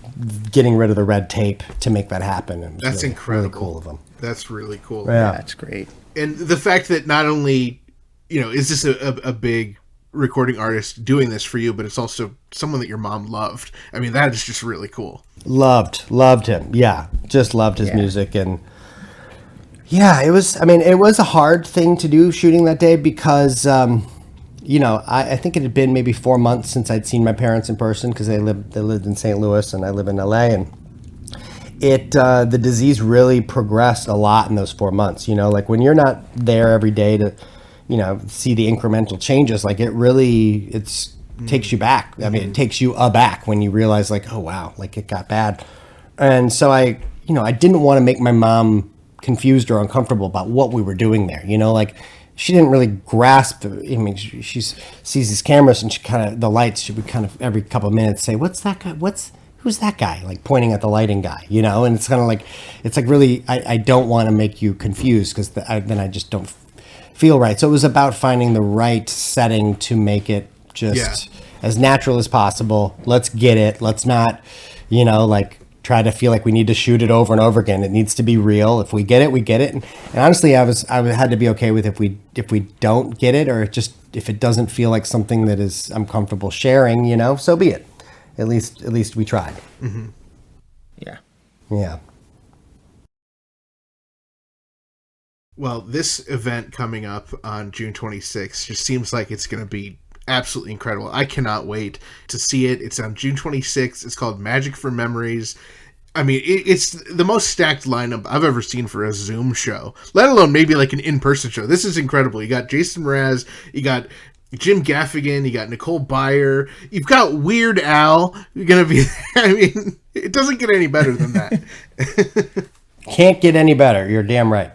getting rid of the red tape to make that happen. And that's really, incredible. Really cool of him. That's really cool. Yeah, that's great. And the fact that not only, you know, is this a big recording artist doing this for you, but it's also someone that your mom loved. I mean, that is just really cool. Loved him. Yeah, just loved his music. And yeah, it was a hard thing to do, shooting that day, because you know, I think it had been maybe 4 months since I'd seen my parents in person, because they lived in St. Louis and I live in LA, and the disease really progressed a lot in those 4 months. You know, like when you're not there every day to, you know, see the incremental changes, like it really, takes you back. I mean, it takes you aback when you realize like, oh wow, like it got bad. And so I didn't want to make my mom confused or uncomfortable about what we were doing there. You know, like she didn't really grasp. I mean, she sees these cameras, and the lights, she would kind of every couple of minutes say, what's that guy? Who's that guy? Like pointing at the lighting guy, you know? And it's kind of like, it's like really, I don't want to make you confused, because then I just don't feel right. So it was about finding the right setting to make it just as natural as possible. Let's get it. Let's not, you know, like try to feel like we need to shoot it over and over again. It needs to be real. If we get it, we get it. And honestly, I had to be okay with if we don't get it, or just if it doesn't feel like something that is I'm comfortable sharing, you know, so be it. At least we tried. Mm-hmm. Yeah. Well, this event coming up on June 26th just seems like it's going to be absolutely incredible. I cannot wait to see it. It's on June 26th. It's called Magic for Memories. I mean, it's the most stacked lineup I've ever seen for a Zoom show, let alone maybe like an in-person show. This is incredible. You got Jason Mraz, you got Jim Gaffigan, you got Nicole Byer, you've got Weird Al. You're gonna be. I mean, it doesn't get any better than that. Can't get any better. You're damn right.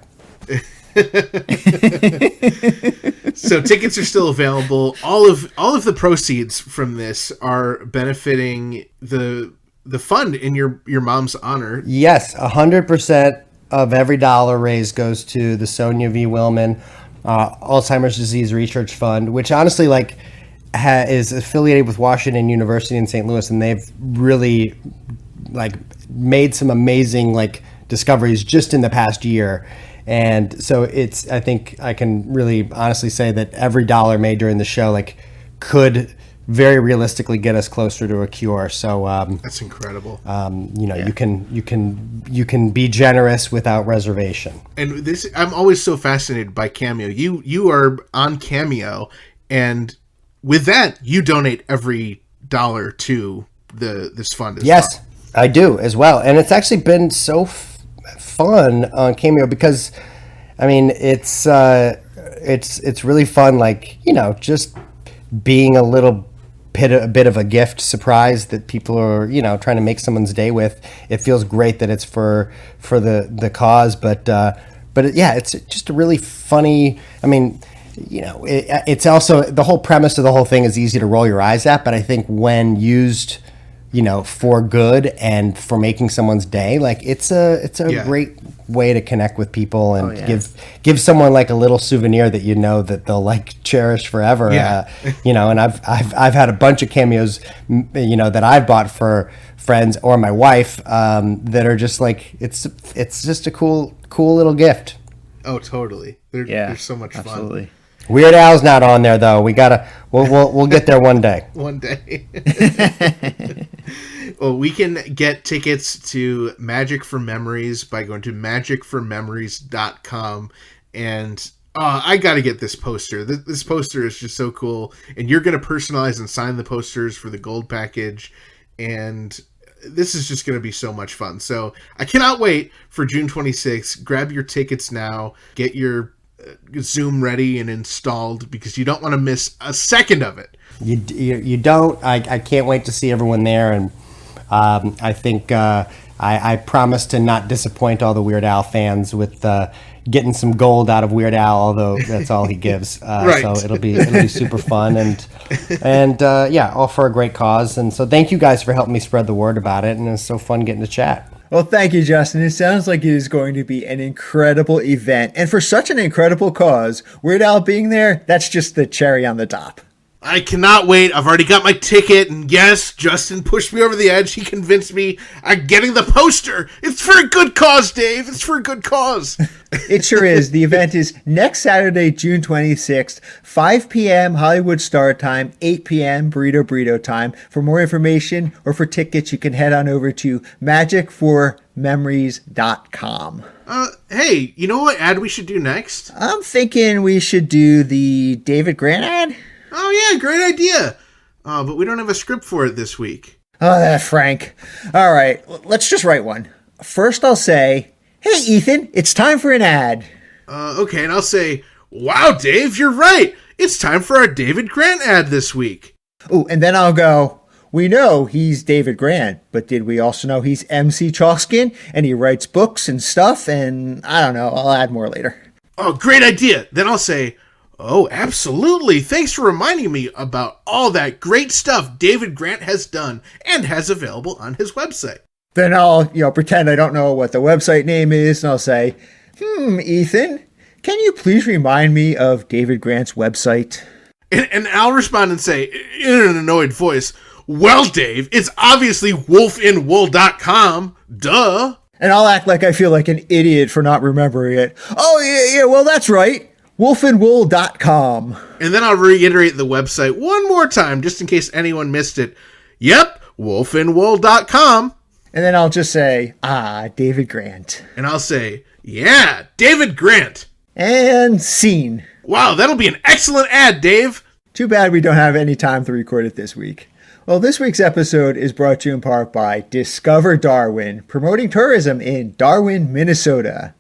So tickets are still available. All of the proceeds from this are benefiting the fund in your mom's honor. Yes, 100% of every dollar raised goes to the Sonia V. Willman Alzheimer's Disease Research Fund, which honestly, like, is affiliated with Washington University in St. Louis, and they've really, like, made some amazing, like, discoveries just in the past year. And so I think I can really honestly say that every dollar made during the show, like, could very realistically get us closer to a cure. So that's incredible. You can be generous without reservation. And this, I'm always so fascinated by Cameo. You are on Cameo, and with that, you donate every dollar to this fund. Yes, I do as well. And it's actually been so fun on Cameo because, I mean, it's really fun. Like, just being a bit of a gift surprise that people are, trying to make someone's day with. It feels great that it's for the cause, but it's just a really funny. I mean, it's also, the whole premise of the whole thing is easy to roll your eyes at, but I think when used, for good and for making someone's day, like, it's a great way to connect with people and give someone, like, a little souvenir that that they'll, like, cherish forever. And I've had a bunch of cameos, that I've bought for friends or my wife, that are just like, it's just a cool little gift. Oh, totally. They're so much absolutely. fun. Weird Al's not on there though. We'll get there one day. One day. Well, we can get tickets to Magic for Memories by going to magicformemories.com. And I got to get this poster. This poster is just so cool. And you're going to personalize and sign the posters for the gold package. And this is just going to be so much fun. So I cannot wait for June 26th. Grab your tickets now. Get your Zoom ready and installed, because you don't want to miss a second of it. You don't. I can't wait to see everyone there, and I think I promise to not disappoint all the Weird Al fans with getting some gold out of Weird Al, although that's all he gives. Right. So it'll be super fun, and all for a great cause. And so thank you guys for helping me spread the word about it, and it's so fun getting to chat. Well, thank you, Justin. It sounds like it is going to be an incredible event. And for such an incredible cause, Weird Al being there, that's just the cherry on the top. I cannot wait. I've already got my ticket, and yes, Justin pushed me over the edge. He convinced me I'm getting the poster. It's for a good cause, Dave. It's for a good cause. It sure is. The event is next Saturday, June 26th, 5 p.m. Hollywood Star Time, 8 p.m. Burrito time. For more information or for tickets, you can head on over to magicformemories.com. Hey, you know what ad we should do next? I'm thinking we should do the David Grant ad. Oh, yeah, great idea. But we don't have a script for it this week. Oh, that Frank. All right, let's just write one. First, I'll say, hey, Ethan, it's time for an ad. Okay, and I'll say, wow, Dave, you're right. It's time for our David Grant ad this week. Oh, and then I'll go, we know he's David Grant, but did we also know he's MC Chalkskin, and he writes books and stuff, and I don't know, I'll add more later. Oh, great idea. Then I'll say, oh, absolutely. Thanks for reminding me about all that great stuff David Grant has done and has available on his website. Then I'll, pretend I don't know what the website name is, and I'll say, Ethan, can you please remind me of David Grant's website? And I'll respond and say, in an annoyed voice, well, Dave, it's obviously wolfinwool.com. Duh. And I'll act like I feel like an idiot for not remembering it. Oh, yeah, well, that's right. wolfinwool.com. And then I'll reiterate the website one more time, just in case anyone missed it. Yep, wolfinwool.com. And then I'll just say, David Grant. And I'll say, yeah, David Grant. And scene. Wow, that'll be an excellent ad, Dave. Too bad we don't have any time to record it this week. Well, this week's episode is brought to you in part by Discover Darwin, promoting tourism in Darwin, Minnesota.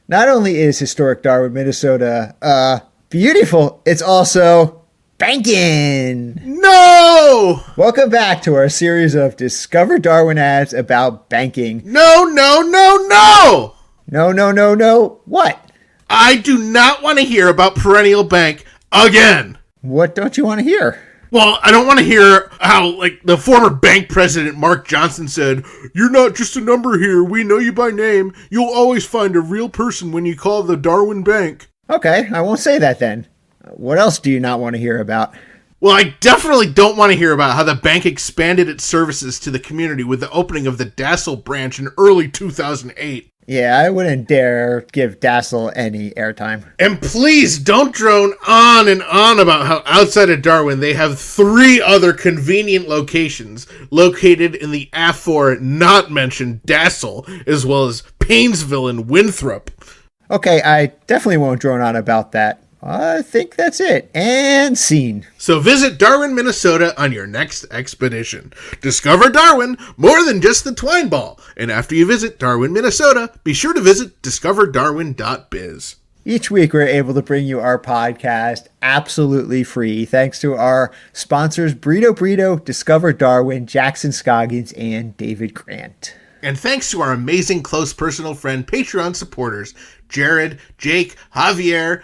Not only is historic Darwin, Minnesota, beautiful, it's also banking. No! Welcome back to our series of Discover Darwin ads about banking. No, no, no, no! No. What? I do not want to hear about Perennial Bank again. What don't you want to hear? Well, I don't want to hear how, like, the former bank president, Mark Johnson, said, "You're not just a number here. We know you by name. You'll always find a real person when you call the Darwin Bank." Okay, I won't say that then. What else do you not want to hear about? Well, I definitely don't want to hear about how the bank expanded its services to the community with the opening of the Dassel branch in early 2008. Yeah, I wouldn't dare give Dassel any airtime. And please don't drone on and on about how outside of Darwin they have 3 other convenient locations located in the aforementioned not mentioned Dassel, as well as Painesville and Winthrop. Okay, I definitely won't drone on about that. I think that's it. And scene. So visit Darwin, Minnesota on your next expedition. Discover Darwin more than just the twine ball. And after you visit Darwin, Minnesota, be sure to visit discoverdarwin.biz. Each week we're able to bring you our podcast absolutely free thanks to our sponsors Burrito, Discover Darwin, Jackson Scoggins, and David Grant. And thanks to our amazing close personal friend Patreon supporters, Jared, Jake, Javier,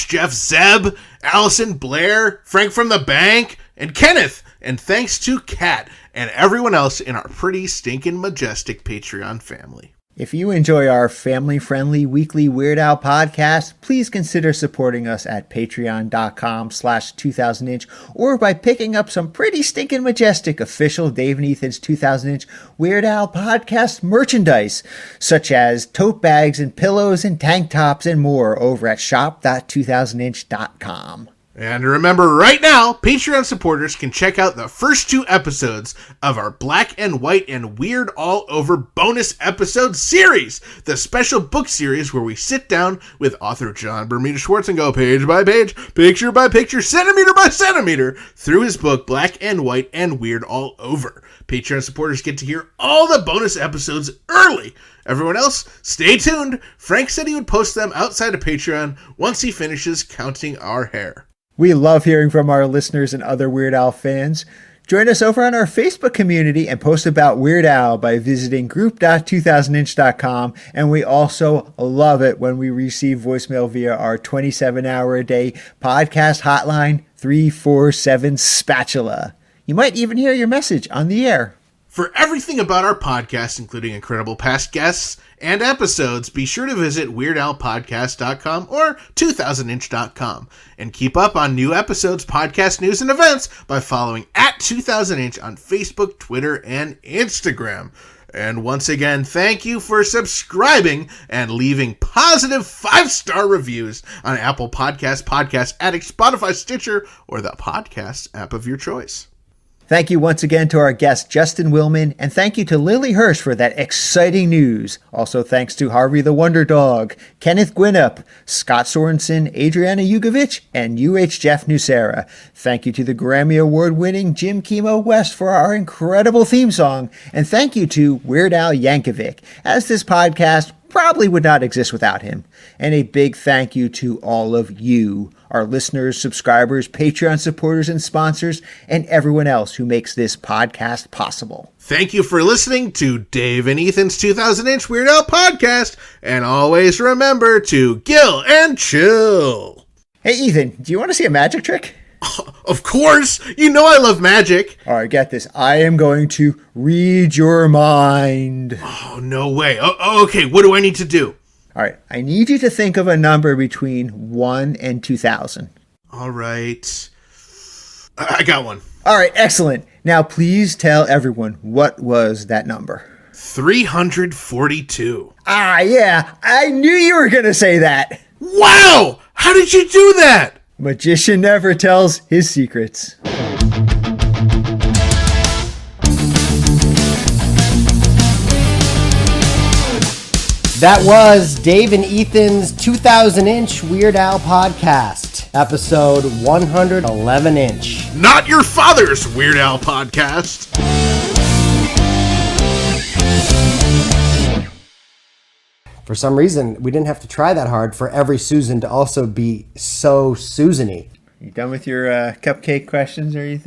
Jeff, Zeb, Allison, Blair, Frank from the Bank, and Kenneth. And thanks to Kat and everyone else in our pretty stinking majestic Patreon family. If you enjoy our family-friendly weekly Weird Al podcast, please consider supporting us at patreon.com/2000inch or by picking up some pretty stinking majestic official Dave and Ethan's 2000-inch Weird Al podcast merchandise, such as tote bags and pillows and tank tops and more over at shop.2000inch.com. And remember, right now, Patreon supporters can check out the first 2 episodes of our Black and White and Weird All Over bonus episode series, the special book series where we sit down with author John Bermuda Schwartz and go page by page, picture by picture, centimeter by centimeter through his book Black and White and Weird All Over. Patreon supporters get to hear all the bonus episodes early. Everyone else, stay tuned. Frank said he would post them outside of Patreon once he finishes counting our hair. We love hearing from our listeners and other Weird Al fans. Join us over on our Facebook community and post about Weird Al by visiting group.2000inch.com. And we also love it when we receive voicemail via our 27-hour-a-day podcast hotline 347 Spatula. You might even hear your message on the air. For everything about our podcast, including incredible past guests and episodes, be sure to visit WeirdAlPodcast.com or 2000inch.com. And keep up on new episodes, podcast news, and events by following at 2000inch on Facebook, Twitter, and Instagram. And once again, thank you for subscribing and leaving positive 5-star reviews on Apple Podcasts, Podcast Addict, Spotify, Stitcher, or the podcast app of your choice. Thank you once again to our guest, Justin Willman, and thank you to Lily Hirsch for that exciting news. Also thanks to Harvey the Wonder Dog, Kenneth Gwinnett, Scott Sorensen, Adriana Yugovich, and Jeff Nucera. Thank you to the Grammy Award-winning Jim Kimo West for our incredible theme song, and thank you to Weird Al Yankovic, as this podcast probably would not exist without him. And a big thank you to all of you, our listeners, subscribers, Patreon supporters, and sponsors, and everyone else who makes this podcast possible. Thank you for listening to Dave and Ethan's 2000-inch Weird Al podcast, and always remember to gill and chill. Hey, Ethan, do you want to see a magic trick? Of course! You know I love magic! All right, get this. I am going to read your mind. Oh, no way. Okay, what do I need to do? All right, I need you to think of a number between 1 and 2,000. All right. I got one. All right, excellent. Now, please tell everyone, what was that number? 342. Ah, yeah, I knew you were going to say that. Wow! How did you do that? Magician never tells his secrets. That was Dave and Ethan's 2000-inch Weird Al podcast, episode 111-inch. Not your father's Weird Al podcast. For some reason, we didn't have to try that hard for every Susan to also be so Susan-y. You done with your cupcake questions or anything?